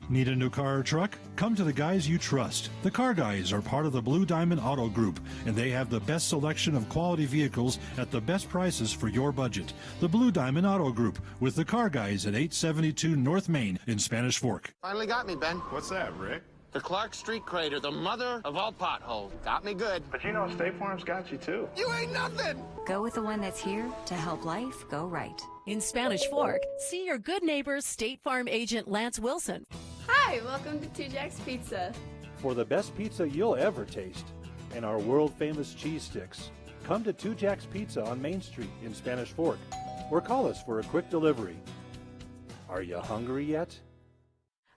Need a new car or truck? Come to the guys you trust. The Car Guys are part of the Blue Diamond Auto Group, and they have the best selection of quality vehicles at the best prices for your budget. The Blue Diamond Auto Group, with the Car Guys at 872 North Main in Spanish Fork. Finally got me, Ben. What's that, Rick? The Clark Street crater, the mother of all potholes. Got me good. But State Farm's got you too. You ain't nothing! Go with the one that's here to help life go right. In Spanish Fork, see your good neighbor State Farm agent Lance Wilson. Hi, welcome to 2 Jack's Pizza. For the best pizza you'll ever taste and our world-famous cheese sticks, come to 2 Jack's Pizza on Main Street in Spanish Fork, or call us for a quick delivery. Are you hungry yet?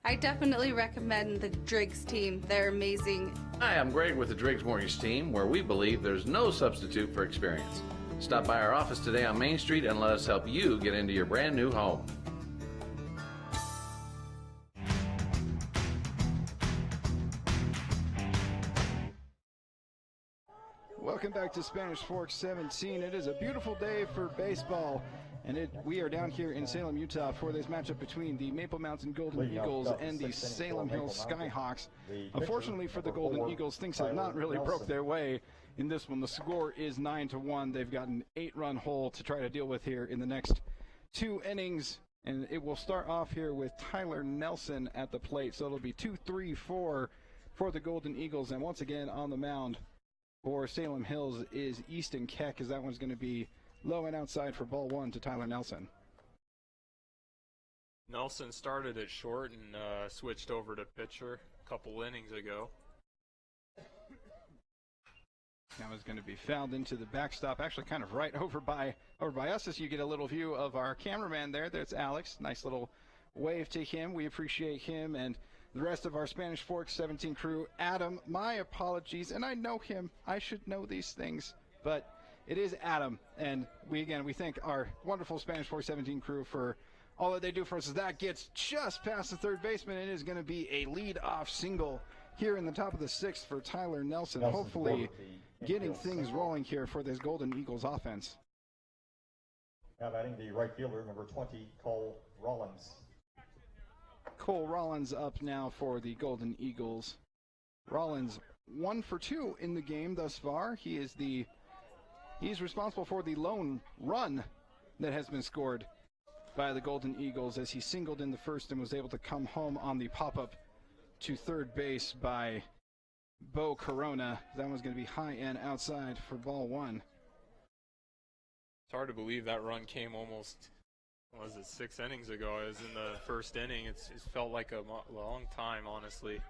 I definitely recommend the Driggs team. They're amazing. Hi, I'm Greg with the Driggs Mortgage Team, where we believe there's no substitute for experience. Stop by our office today on Main Street and let us help you get into your brand new home. Welcome back to Spanish Fork 17. It is a beautiful day for baseball, and we are down here in Salem, Utah for this matchup between the Maple Mountain Golden Eagles and the Salem Hills Skyhawks. Unfortunately for the Golden Eagles, things have not really broke their way in this one. The score is 9-1. They've got an 8-run hole to try to deal with here in the next 2 innings, and it will start off here with Tyler Nelson at the plate. So it'll be 2-3-4 for the Golden Eagles, and once again on the mound for Salem Hills is Easton Keck, as that one's going to be low and outside for ball 1 to Tyler Nelson. Nelson started at short and switched over to pitcher a couple innings ago. That was going to be fouled into the backstop, actually kind of right over by us, as you get a little view of our cameraman there. There's Alex. Nice little wave to him. We appreciate him and the rest of our Spanish Fork 17 crew. Adam, my apologies, and I know him. I should know these things, but it is Adam, and we thank our wonderful Spanish Fork 17 crew for all that they do for us. As that gets just past the third baseman, it is going to be a lead-off single here in the top of the 6th for Tyler Nelson, hopefully getting things rolling here for this Golden Eagles offense. Now batting the right fielder, number 20, Cole Rollins. Cole Rollins up now for the Golden Eagles. Rollins 1 for 2 in the game thus far. He's responsible for the lone run that has been scored by the Golden Eagles, as he singled in the first and was able to come home on the pop-up to third base by Bo Corona. That one's going to be high and outside for ball 1. It's hard to believe that run came almost, 6 innings ago. It was in the first inning. It's felt like a long time, honestly.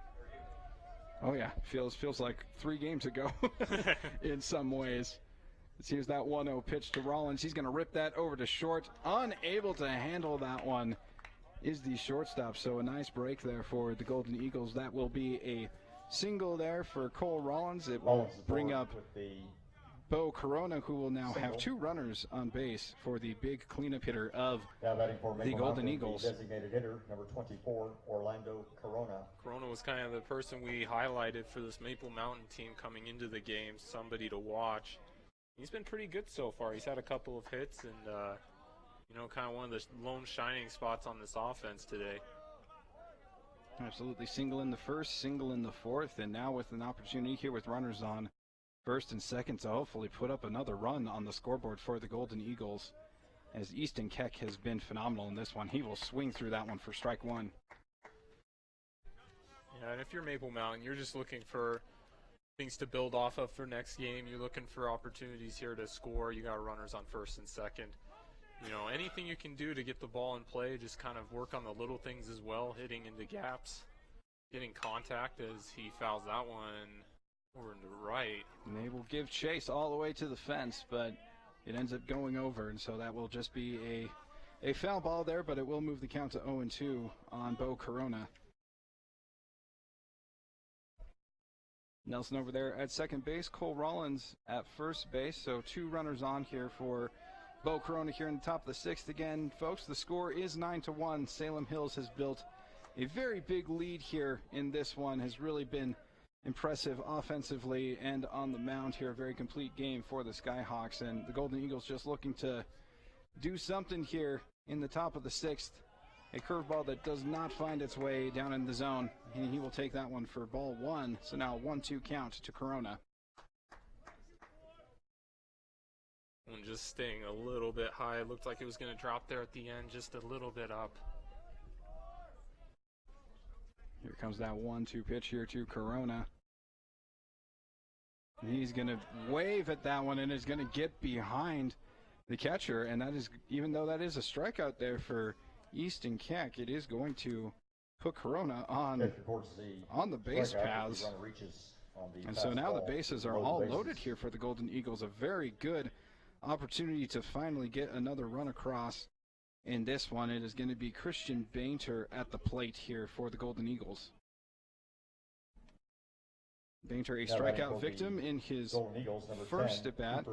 Oh yeah, feels like 3 games ago in some ways. Here's that 1-0 pitch to Rollins. He's going to rip that over to short. Unable to handle that one is the shortstop. So a nice break there for the Golden Eagles. That will be a single there for Cole Rollins. It will bring up Bo Corona, who will now have 2 runners on base for the big cleanup hitter of the Golden Eagles. Designated hitter, number 24, Orlando Corona. Corona was kind of the person we highlighted for this Maple Mountain team coming into the game, somebody to watch. He's been pretty good so far. He's had a couple of hits and, kind of one of the lone shining spots on this offense today. Absolutely. Single in the first, single in the fourth, and now with an opportunity here with runners on first and second to hopefully put up another run on the scoreboard for the Golden Eagles, as Easton Keck has been phenomenal in this one. He will swing through that one for strike one. Yeah, and if you're Maple Mountain, you're just looking for things to build off of for next game. You're looking for opportunities here to score. You got runners on first and second. Anything you can do to get the ball in play, just kind of work on the little things as well, hitting into gaps, getting contact as he fouls that one over to the right. And they will give chase all the way to the fence, but it ends up going over, and so that will just be a foul ball there, but it will move the count to 0-2 on Bo Corona. Nelson over there at second base, Cole Rollins at first base, so 2 runners on here for Bo Corona here in the top of the 6th. Again, folks, the score is 9-1. Salem Hills has built a very big lead here in this one, has really been impressive offensively and on the mound here. A very complete game for the Skyhawks, and the Golden Eagles just looking to do something here in the top of the 6th. A curveball that does not find its way down in the zone, and he will take that one for ball 1. So now 1-2 count to Corona. And just staying a little bit high. It looked like it was going to drop there at the end, just a little bit up. Here comes that 1-2 pitch here to Corona. And he's going to wave at that one and is going to get behind the catcher. And that is, even though that is a strikeout there for Easton Keck, it is going to put Corona on the base paths. And so now the bases are all loaded here for the Golden Eagles. A very good opportunity to finally get another run across in this one. It is going to be Christian Bainter at the plate here for the Golden Eagles. Bainter, a strikeout victim in his first at bat.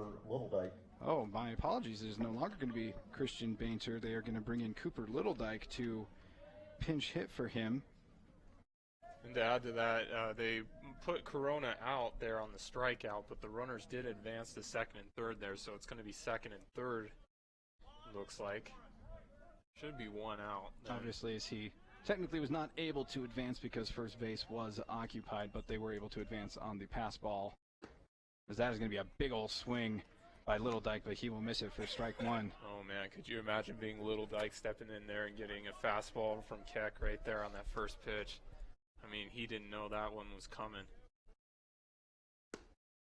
Oh, my apologies. It is no longer going to be Christian Bainter. They are going to bring in Cooper Littledyke to pinch hit for him. And to add to that, they put Corona out there on the strikeout, but the runners did advance to second and third there, so it's going to be second and third, looks like. Should be 1 out then. Obviously, as he technically was not able to advance because first base was occupied, but they were able to advance on the pass ball. As that is going to be a big old swing by Littledyke, but he will miss it for strike 1. Oh, man, could you imagine being Littledyke stepping in there and getting a fastball from Keck right there on that first pitch? I mean, he didn't know that one was coming.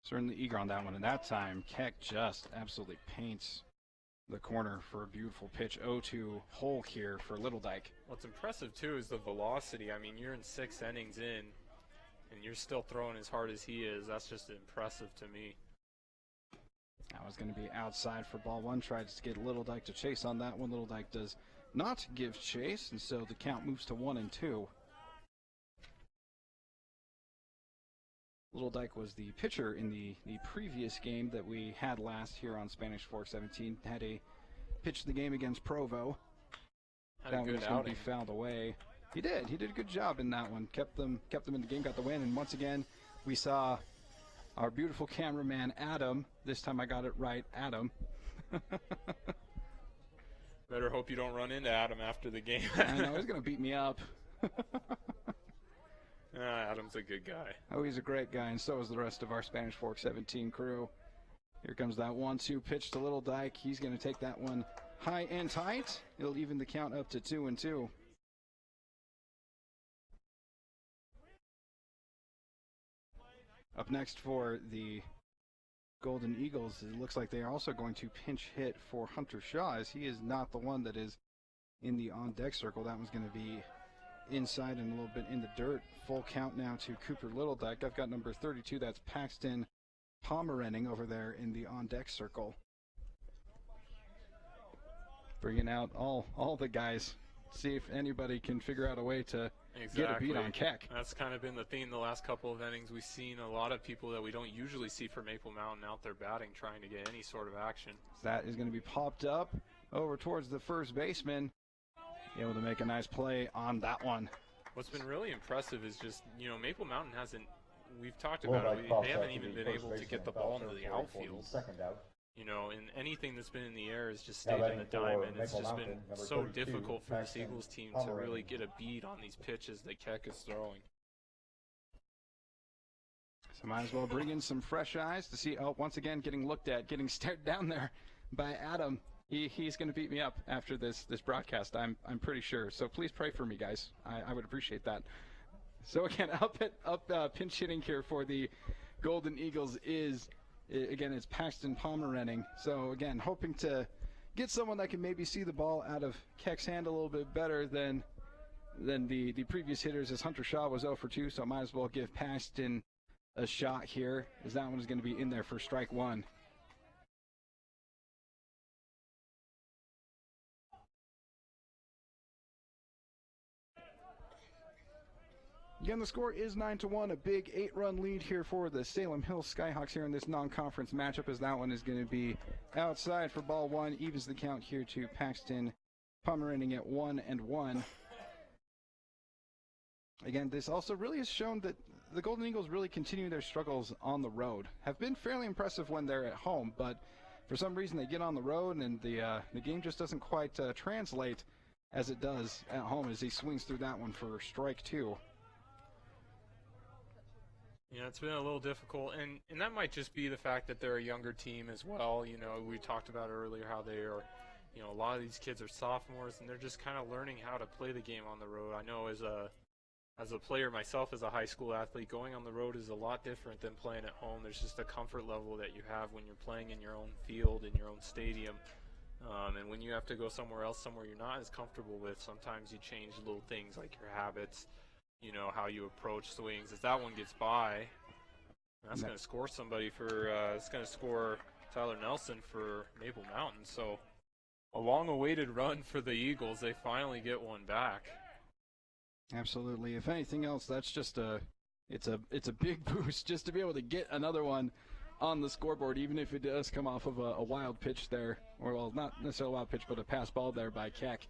Certainly eager on that one. And that time, Keck just absolutely paints the corner for a beautiful pitch. 0-2 hole here for Littledyke. What's impressive, too, is the velocity. I mean, you're in 6 innings in, and you're still throwing as hard as he is. That's just impressive to me. That was going to be outside for ball 1. Tried to get Littledyke to chase on that one. Littledyke does not give chase, and so the count moves to 1-2. Littledyke was the pitcher in the previous game that we had last here on Spanish Fork 17. Had a pitch the game against Provo. That one was going to be fouled away. He did a good job in that one. Kept them in the game, got the win. And once again, we saw our beautiful cameraman Adam. This time I got it right, Adam. Better hope you don't run into Adam after the game. I know, he's going to beat me up. Adam's a good guy. Oh, he's a great guy, and so is the rest of our Spanish Fork 17 crew. Here comes that 1-2 pitch to Littledyke. He's going to take that one high and tight. It'll even the count up to 2-2. Up next for the Golden Eagles, it looks like they are also going to pinch hit for Hunter Shaw, as he is not the one that is in the on-deck circle. That one's going to be inside and a little bit in the dirt. Full count now to Cooper Littledyke. I've got number 32, that's Paxton Pomerening over there in the on-deck circle. Bringing out all the guys. See if anybody can figure out a way to get a beat on Keck. That's kind of been the theme the last couple of innings. We've seen a lot of people that we don't usually see for Maple Mountain out there batting, trying to get any sort of action. That is going to be popped up over towards the first baseman. Able to make a nice play on that one. What's been really impressive is just, Maple Mountain hasn't, we've talked about it, they haven't even been able to get the ball into the outfield. And anything that's been in the air has just stayed in the diamond. It's just been so difficult for this Eagles team to really get a beat on these pitches that Keck is throwing. So might as well bring in some fresh eyes to see, once again getting looked at, getting stared down there by Adam. He's going to beat me up after this broadcast, I'm pretty sure. So please pray for me, guys. I would appreciate that. So again, pinch hitting here for the Golden Eagles is, again, it's Paxton Pomerening. So again, hoping to get someone that can maybe see the ball out of Keck's hand a little bit better than the previous hitters, as Hunter Shaw was 0 for 2. So I might as well give Paxton a shot here, as that one is going to be in there for strike one. Again, the score is 9-1, a big 8-run lead here for the Salem Hills Skyhawks here in this non-conference matchup, as that one is going to be outside for ball one. Evens the count here to Paxton Pomerening at 1-1. Again, this also really has shown that the Golden Eagles really continue their struggles on the road. Have been fairly impressive when they're at home, but for some reason they get on the road and the game just doesn't quite translate as it does at home, as he swings through that one for strike two. Yeah, it's been a little difficult, and that might just be the fact that they're a younger team as well. We talked about earlier how they are, a lot of these kids are sophomores, and they're just kind of learning how to play the game on the road. I know as a player myself, as a high school athlete, going on the road is a lot different than playing at home. There's just a comfort level that you have when you're playing in your own field, in your own stadium. And when you have to go somewhere else, somewhere you're not as comfortable with, sometimes you change little things like your habits, how you approach swings. As that one gets by, that's going to score somebody for, it's going to score Tyler Nelson for Maple Mountain. So a long-awaited run for the Eagles. They finally get one back. Absolutely. If anything else, that's just it's a big boost just to be able to get another one on the scoreboard, even if it does come off of a wild pitch there, or well, not necessarily a wild pitch, but a pass ball there by Keck.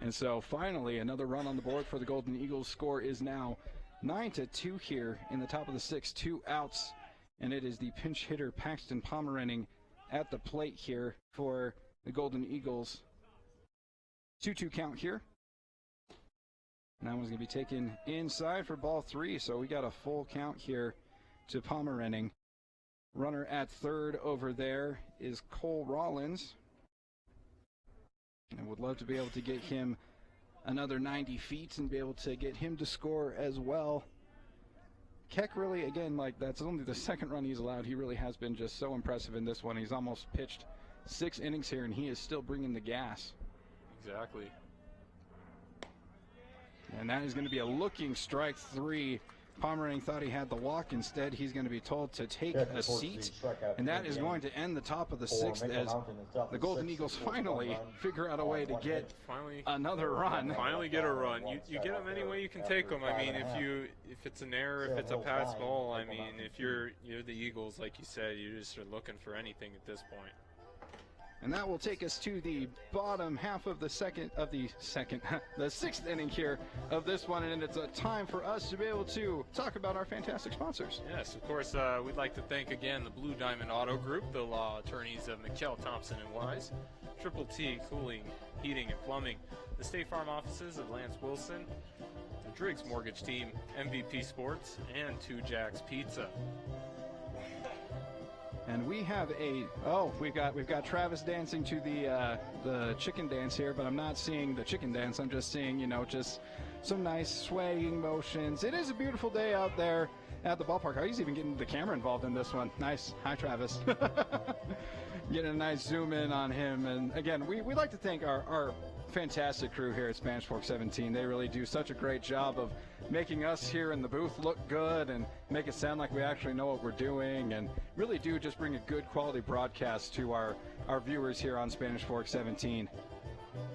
And so finally, another run on the board for the Golden Eagles. Score is now 9-2 here in the top of the sixth, 2 outs, and it is the pinch hitter Paxton Pomerening at the plate here for the Golden Eagles. 2-2 count here. And that one's going to be taken inside for ball 3, so we got a full count here to Pomerening. Runner at third over there is Cole Rollins. And would love to be able to get him another 90 feet and be able to get him to score as well. Keck really, again, that's only the second run he's allowed. He really has been just so impressive in this one. He's almost pitched 6 innings here, and he is still bringing the gas. Exactly. And that is going to be a looking strike 3. Pomerening thought he had the walk. Instead, he's going to be told to take a seat, and that is going to end the top of the sixth as the Golden Eagles finally figure out a way to get another run. Finally get a run. You get them any way you can take them. I mean, if it's an error, if it's a pass ball, I mean, if you're the Eagles, like you said, you just are looking for anything at this point. And that will take us to the bottom half of the the sixth inning here of this one, and it's a time for us to be able to talk about our fantastic sponsors. Yes, of course, we'd like to thank again the Blue Diamond Auto Group, the law attorneys of McKell, Thompson & Wise, Triple T Cooling, Heating and Plumbing, the State Farm offices of Lance Wilson, the Driggs Mortgage Team, MVP Sports, and 2 Jacks Pizza. And we have we've got Travis dancing to the chicken dance here, but I'm not seeing the chicken dance. I'm just seeing, just some nice swaying motions. It is a beautiful day out there at the ballpark. I was even getting the camera involved in this one. Nice. Hi, Travis. Getting a nice zoom in on him. And again, we'd like to thank our fantastic crew here at Spanish Fork 17. They really do such a great job of making us here in the booth look good and make it sound like we actually know what we're doing, and really do just bring a good quality broadcast to our viewers here on Spanish Fork 17.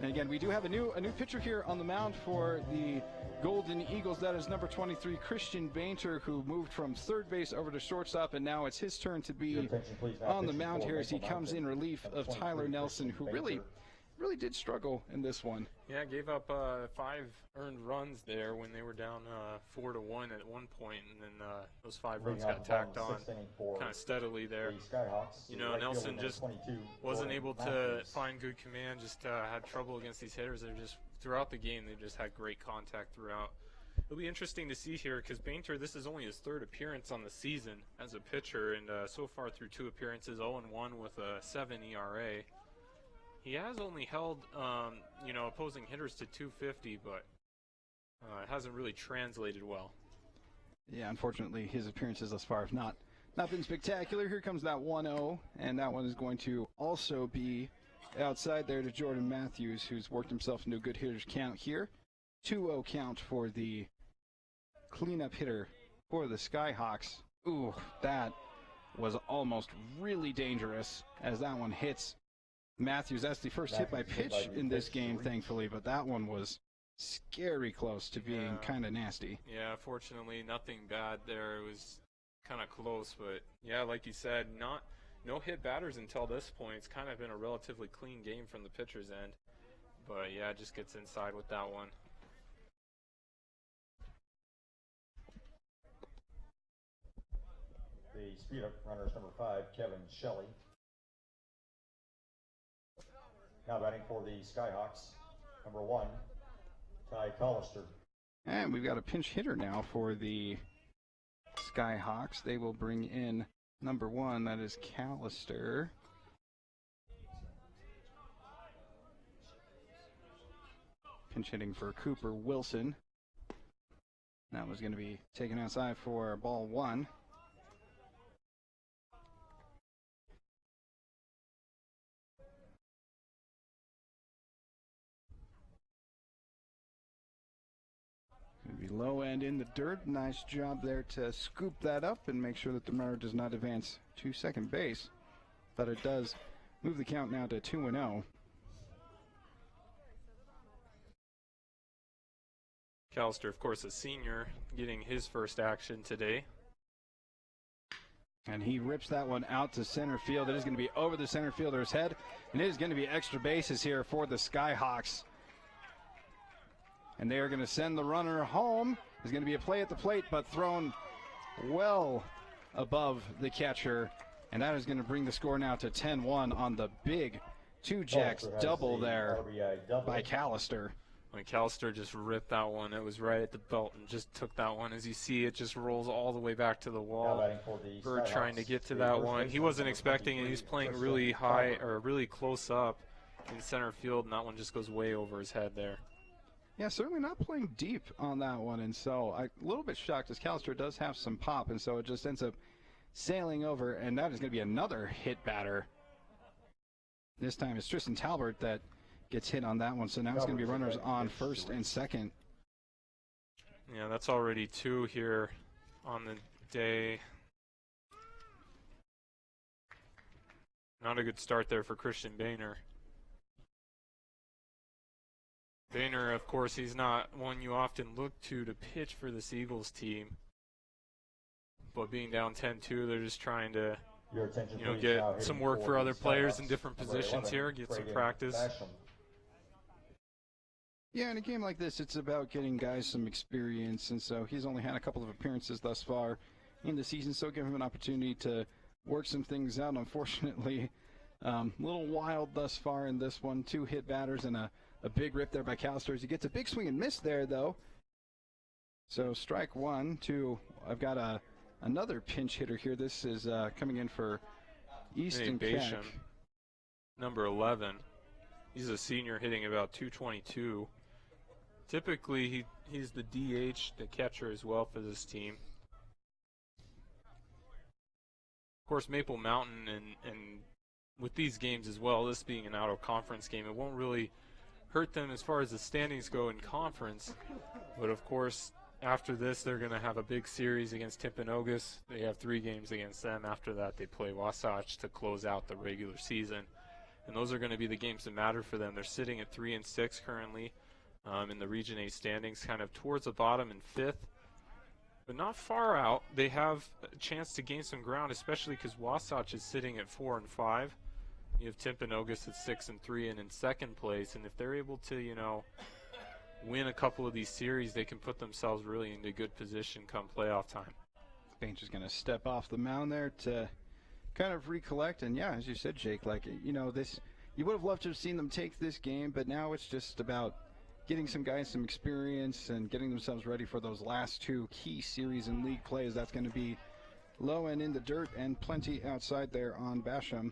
And again, we do have a new pitcher here on the mound for the Golden Eagles. That is number 23, Christian Bainter, who moved from third base over to shortstop, and now it's his turn to be on the mound here as he comes in relief of Tyler Nelson, who really did struggle in this one. Yeah, gave up 5 earned runs there when they were down 4-1 at one point, and then those 5 runs got tacked on kind of steadily there. You know, Nelson just wasn't able to find good command, just had trouble against these hitters. They're just, throughout the game, they just had great contact throughout. It'll be interesting to see here because Bainter, this is only his 3rd appearance on the season as a pitcher, and so far through 2 appearances, 0-1 with a 7 ERA. He has only held, you know, opposing hitters to 250, but it hasn't really translated well. Yeah, unfortunately, his appearances thus far have not been spectacular. Here comes that 1-0, and that one is going to also be outside there to Jordan Matthews, who's worked himself into a good hitter's count here. 2-0 count for the cleanup hitter for the Skyhawks. Ooh, that was almost really dangerous as that one hits Matthews. That's the first hit by pitch in this game, thankfully, but that one was scary close to being kind of nasty. Yeah, fortunately, nothing bad there. It was kind of close, but yeah, like you said, no hit batters until this point. It's kind of been a relatively clean game from the pitcher's end, but yeah, it just gets inside with that one. The speed-up runner is number 5, Kevin Shelley. Now batting for the Skyhawks, number 1, Ty Collister. And we've got a pinch hitter now for the Skyhawks. They will bring in number 1, that is Callister. Pinch hitting for Cooper Wilson. That was going to be taken outside for ball 1. Be low and in the dirt. Nice job there to scoop that up and make sure that the runner does not advance to second base. But it does move the count now to 2-0. Callister, of course, a senior, getting his first action today. And he rips that one out to center field. It is going to be over the center fielder's head, and it is going to be extra bases here for the Skyhawks. And they are going to send the runner home. There's going to be a play at the plate, but thrown well above the catcher. And that is going to bring the score now to 10-1 on the big 2-Jacks double there by Callister. When Callister just ripped that one, it was right at the belt and just took that one. As you see, it just rolls all the way back to the wall. Bird trying to get to that one. He wasn't expecting it. He was playing really high or really close up in center field, and that one just goes way over his head there. Yeah, certainly not playing deep on that one, and so I'm a little bit shocked as Callister does have some pop, and so it just ends up sailing over, and that is going to be another hit batter. This time it's Tristan Talbert that gets hit on that one, so now it's going to be runners on first and second. Yeah, that's already 2 here on the day. Not a good start there for Christian Bainter. Bainter, of course, he's not one you often look to pitch for this Eagles team. But being down 10-2, they're just trying to, get some work for other players in different positions here, get some practice. Yeah, in a game like this, it's about getting guys some experience, and so he's only had a couple of appearances thus far in the season, so give him an opportunity to work some things out. Unfortunately, a little wild thus far in this one. 2 hit batters and a big rip there by Callister. He gets a big swing and miss there, though. So strike 1, 2. I've got another pinch hitter here. This is coming in for Easton Keck. Number 11. He's a senior hitting about 222. Typically, he's the DH, the catcher as well for this team. Of course, Maple Mountain and with these games as well, this being an out-of-conference game, it won't really hurt them as far as the standings go in conference. But, of course, After this, they're going to have a big series against Timpanogos. They have 3 games against them. After that, they play Wasatch to close out the regular season. And those are going to be the games that matter for them. They're sitting at 3-6 currently in the Region A standings, kind of towards the bottom in 5th. But not far out. They have a chance to gain some ground, especially because Wasatch is sitting at 4-5. You have Timpanogos at 6-3 and in 2nd place. And if they're able to, you know, win a couple of these series, they can put themselves really into good position come playoff time. Bain's just going to step off the mound there to kind of recollect. And yeah, as you said, Jake, like, you know, this, you would have loved to have seen them take this game, but now it's just about getting some guys some experience and getting themselves ready for those last 2 key series and league plays. That's going to be low and in the dirt and plenty outside there on Basham.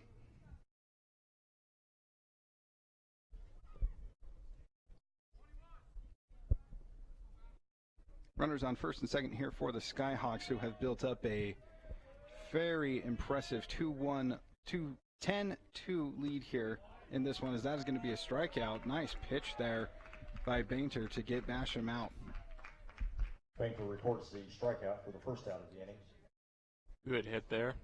Runners on first and second here for the Skyhawks, who have built up a very impressive 10-2 lead here in this one, as that is going to be a strikeout. Nice pitch there by Bainter to get Basham out. Bainter records the strikeout for the first out of the inning. Good hit there.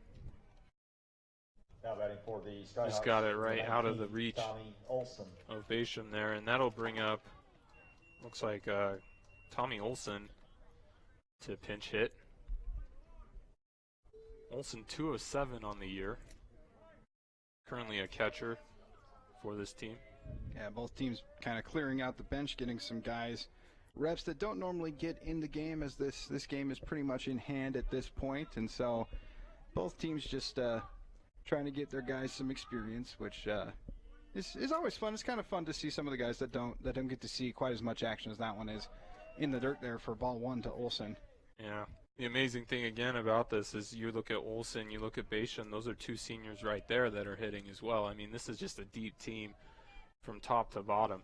Now batting for the Skyhawks. Just got it right out of the reach Tommy Olson of Basham there, and that'll bring up, looks like Tommy Olson to pinch hit. Olson 207 on the year. Currently a catcher for this team. Yeah, both teams kind of clearing out the bench, getting some guys reps that don't normally get in the game, as this game is pretty much in hand at this point. And so both teams just trying to get their guys some experience, which is always fun. It's kind of fun to see some of the guys that don't get to see quite as much action as that one is in the dirt there for ball 1 to Olson. Yeah. The amazing thing again about this is you look at Olson, you look at Basham, those are 2 seniors right there that are hitting as well. I mean, this is just a deep team from top to bottom.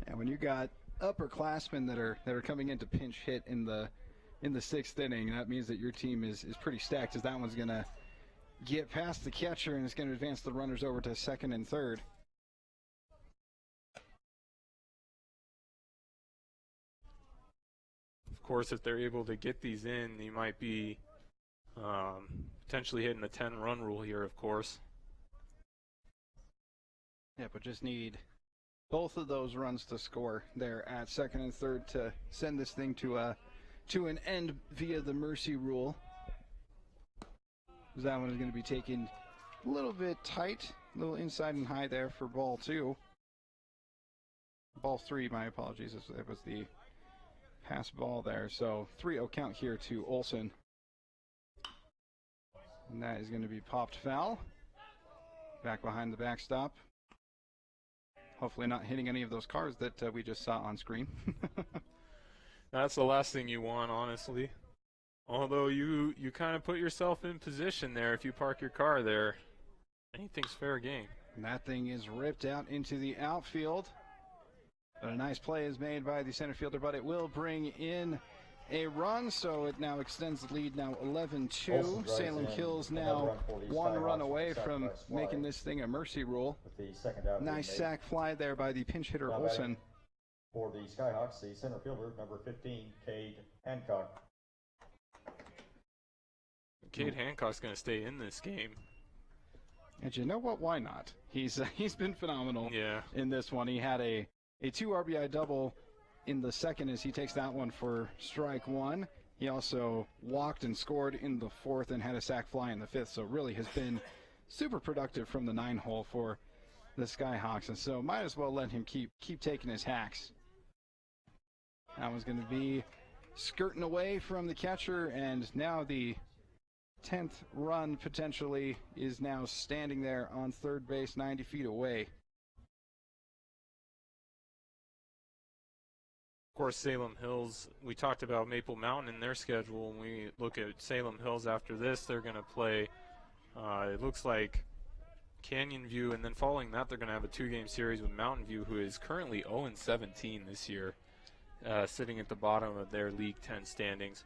And when you got upperclassmen that are coming in to pinch hit in the 6th inning, that means that your team is pretty stacked, as that one's going to get past the catcher and it's going to advance the runners over to 2nd and 3rd. Of course, if they're able to get these in, you might be potentially hitting the 10-run rule here, of course. Yeah, but just need both of those runs to score there at 2nd and 3rd to send this thing to an end via the mercy rule. That one is going to be taken a little bit tight, a little inside and high there for ball 2. Ball 3, my apologies, it was the pass ball there. So 3-0 count here to Olson. And that is going to be popped foul. Back behind the backstop. Hopefully not hitting any of those cars that we just saw on screen. That's the last thing you want, honestly. Although you kind of put yourself in position there if you park your car there. Anything's fair game. And that thing is ripped out into the outfield. But a nice play is made by the center fielder, but it will bring in a run, so it now extends the lead now 11-2. Salem Hills now 1 run away from making this thing a mercy rule. Nice sac fly there by the pinch hitter Olson. For the Skyhawks, the center fielder, number 15, Cade Hancock. Cade Hancock's going to stay in this game. And you know what? Why not? He's been phenomenal in this one. He had a 2 RBI double in the 2nd as he takes that one for strike 1. He also walked and scored in the 4th and had a sac fly in the 5th. So really has been super productive from the 9-hole for the Skyhawks. And so might as well let him keep taking his hacks. That one's going to be skirting away from the catcher, and now the 10th run potentially is now standing there on 3rd base 90 feet away. Of course, Salem Hills, we talked about Maple Mountain in their schedule. When we look at Salem Hills after this, they're going to play, it looks like Canyon View, and then following that, they're going to have a 2-game series with Mountain View, who is currently 0-17 this year, sitting at the bottom of their League 10 standings.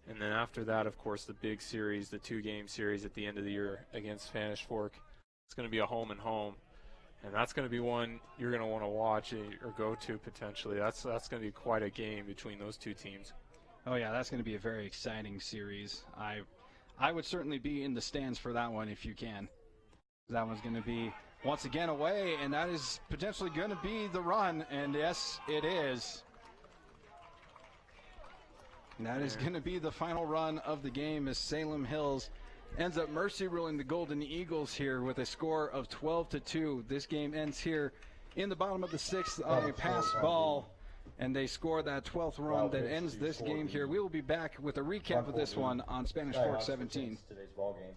And then after that, of course, the big series, the 2-game series at the end of the year against Spanish Fork. It's going to be a home and home. And that's going to be one you're going to want to watch or go to potentially. That's going to be quite a game between those 2 teams. Oh yeah, that's going to be a very exciting series. I would certainly be in the stands for that one if you can. That one's going to be once again away, and that is potentially going to be the run, and yes, it is. And that is going to be the final run of the game as Salem Hills ends up mercy ruling the Golden Eagles here with a score of 12-2. This game ends here in the bottom of the sixth on a pass ball, and they score that 12th run that ends this game here. We will be back with a recap of this one on Spanish Fork 17. Today's ball game.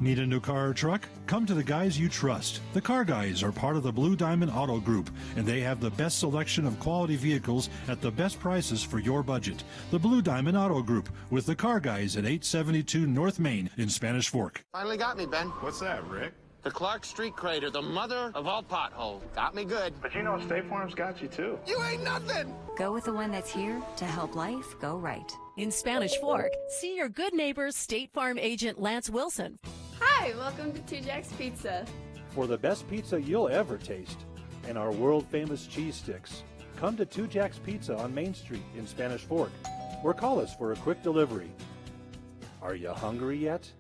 Need a new car or truck? Come to the guys you trust. The Car Guys are part of the Blue Diamond Auto Group, and they have the best selection of quality vehicles at the best prices for your budget. The Blue Diamond Auto Group with the Car Guys at 872 North Main in Spanish Fork. Finally got me, Ben. What's that, Rick? The Clark Street crater, the mother of all potholes. Got me good. But you know State Farm's got you too. You ain't nothing! Go with the one that's here to help life go right. In Spanish Fork, see your good neighbor State Farm agent Lance Wilson. Hi, welcome to 2 Jack's Pizza. For the best pizza you'll ever taste and our world-famous cheese sticks, come to 2 Jack's Pizza on Main Street in Spanish Fork or call us for a quick delivery. Are you hungry yet?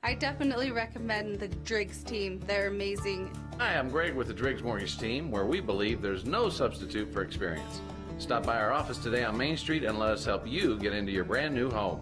I definitely recommend the Driggs team. They're amazing. Hi, I'm Greg with the Driggs Mortgage Team, where we believe there's no substitute for experience. Stop by our office today on Main Street and let us help you get into your brand new home.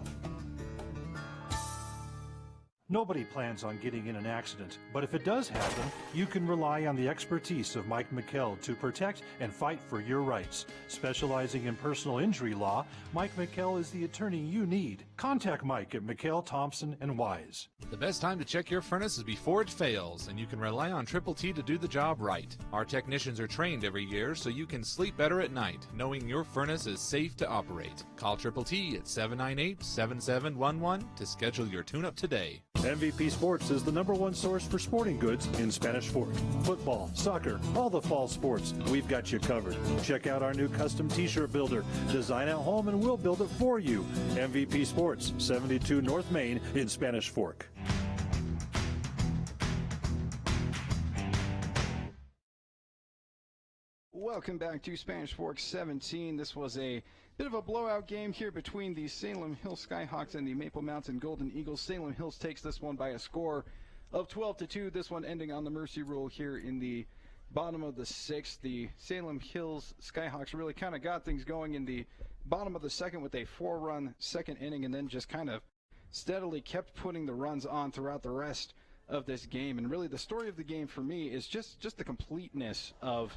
Nobody plans on getting in an accident, but if it does happen, you can rely on the expertise of Mike McKell to protect and fight for your rights. Specializing in personal injury law, Mike McKell is the attorney you need. Contact Mike at McKell, Thompson & Wise. The best time to check your furnace is before it fails, and you can rely on Triple T to do the job right. Our technicians are trained every year so you can sleep better at night, knowing your furnace is safe to operate. Call Triple T at 798-7711 to schedule your tune-up today. MVP Sports is the #1 source for sporting goods in Spanish Fork. Football, soccer, all the fall sports, we've got you covered. Check out our new custom t-shirt builder. Design at home and we'll build it for you. MVP Sports, 72 North Main in Spanish Fork. Welcome back to Spanish Fork 17. This was a bit of a blowout game here between the Salem Hills Skyhawks and the Maple Mountain Golden Eagles. Salem Hills takes this one by a score of 12-2. This one ending on the mercy rule here in the bottom of the sixth. The Salem Hills Skyhawks really kind of got things going in the bottom of the second with a 4-run second inning, and then just kind of steadily kept putting the runs on throughout the rest of this game. And really the story of the game for me is just the completeness of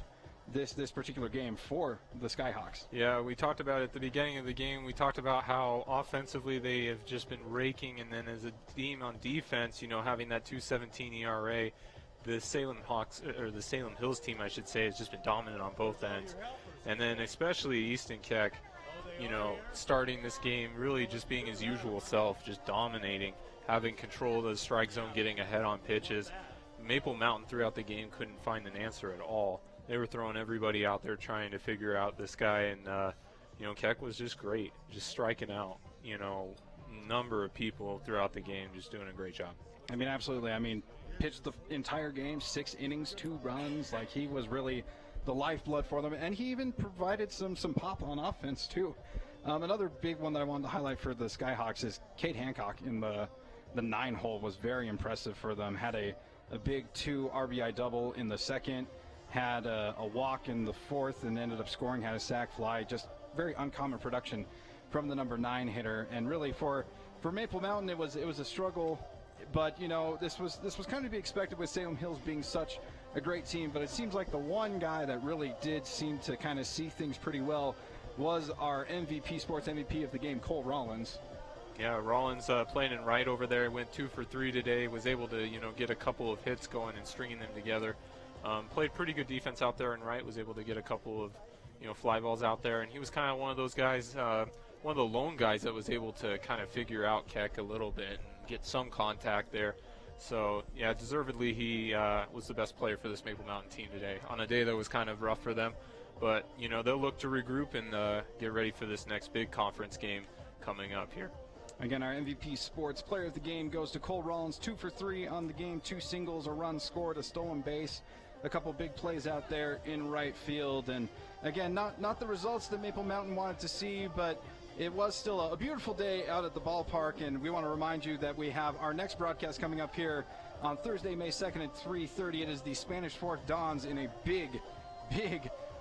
this particular game for the Skyhawks. Yeah, we talked about at the beginning of the game, we talked about how offensively they have just been raking, and then as a team on defense, you know, having that 2.17 ERA, the Salem Hawks, or the Salem Hills team, I should say, has just been dominant on both ends. And then especially Easton Keck, you know, starting this game, really just being his usual self, just dominating, having control of the strike zone, getting ahead on pitches. Maple Mountain throughout the game couldn't find an answer at all. They were throwing everybody out there trying to figure out this guy, and you know, Keck was just great, just striking out, you know, number of people throughout the game, just doing a great job. I mean, absolutely. I mean, pitched the entire game, 6 innings, 2 runs. Like, he was really the lifeblood for them, and he even provided some pop on offense too. Another big one that I wanted to highlight for the Skyhawks is Kate Hancock in the 9-hole was very impressive for them. Had a big 2 RBI double in the second. Had a walk in the fourth and ended up scoring, had a sac fly. Just very uncommon production from the number 9 hitter. And really for Maple Mountain, it was a struggle, but you know, this was kind of to be expected with Salem Hills being such a great team. But it seems like the one guy that really did seem to kind of see things pretty well was our MVP Sports MVP of the game, Cole Rollins. Yeah, Rollins playing in right over there, went 2 for 3 today, was able to, you know, get a couple of hits going and stringing them together. Played pretty good defense out there in right, was able to get a couple of, you know, fly balls out there, and he was kind of one of those guys, one of the lone guys that was able to kind of figure out Keck a little bit and get some contact there. So, yeah, deservedly he was the best player for this Maple Mountain team today on a day that was kind of rough for them. But, you know, they'll look to regroup and get ready for this next big conference game coming up here. Again, our MVP Sports Player of the Game goes to Cole Rollins, 2 for 3 on the game, 2 singles, a run scored, a stolen base. a couple big plays out there in right field. And again, not the results that Maple Mountain wanted to see, but it was still a beautiful day out at the ballpark. And we want to remind you that we have our next broadcast coming up here on Thursday, May 2nd at 3:30. It is the Spanish Fork Dons in a big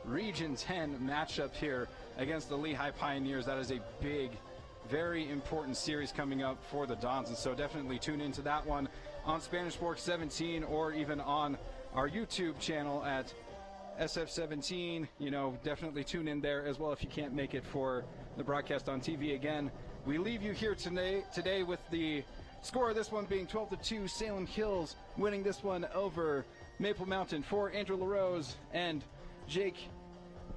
Region 10 matchup here against the Lehigh Pioneers. That is a big, very important series coming up for the Dons, and so definitely tune into that one on Spanish Fork 17 or even on our YouTube channel at SF17. Definitely tune in there as well if you can't make it for the broadcast on TV. Again, we leave you here today with the score of this one being 12-2, Salem Hills winning this one over Maple Mountain. For Andrew LaRose and Jake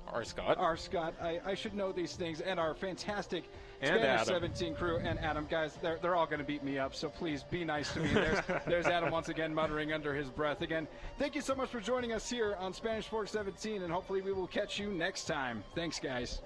R. Scott. I should know these things. And our fantastic and Spanish Adam. 17 crew and Adam. Guys, they're all going to beat me up, so please be nice to me. There's Adam once again muttering under his breath. Again, thank you so much for joining us here on Spanish Fork 17, and hopefully we will catch you next time. Thanks, guys.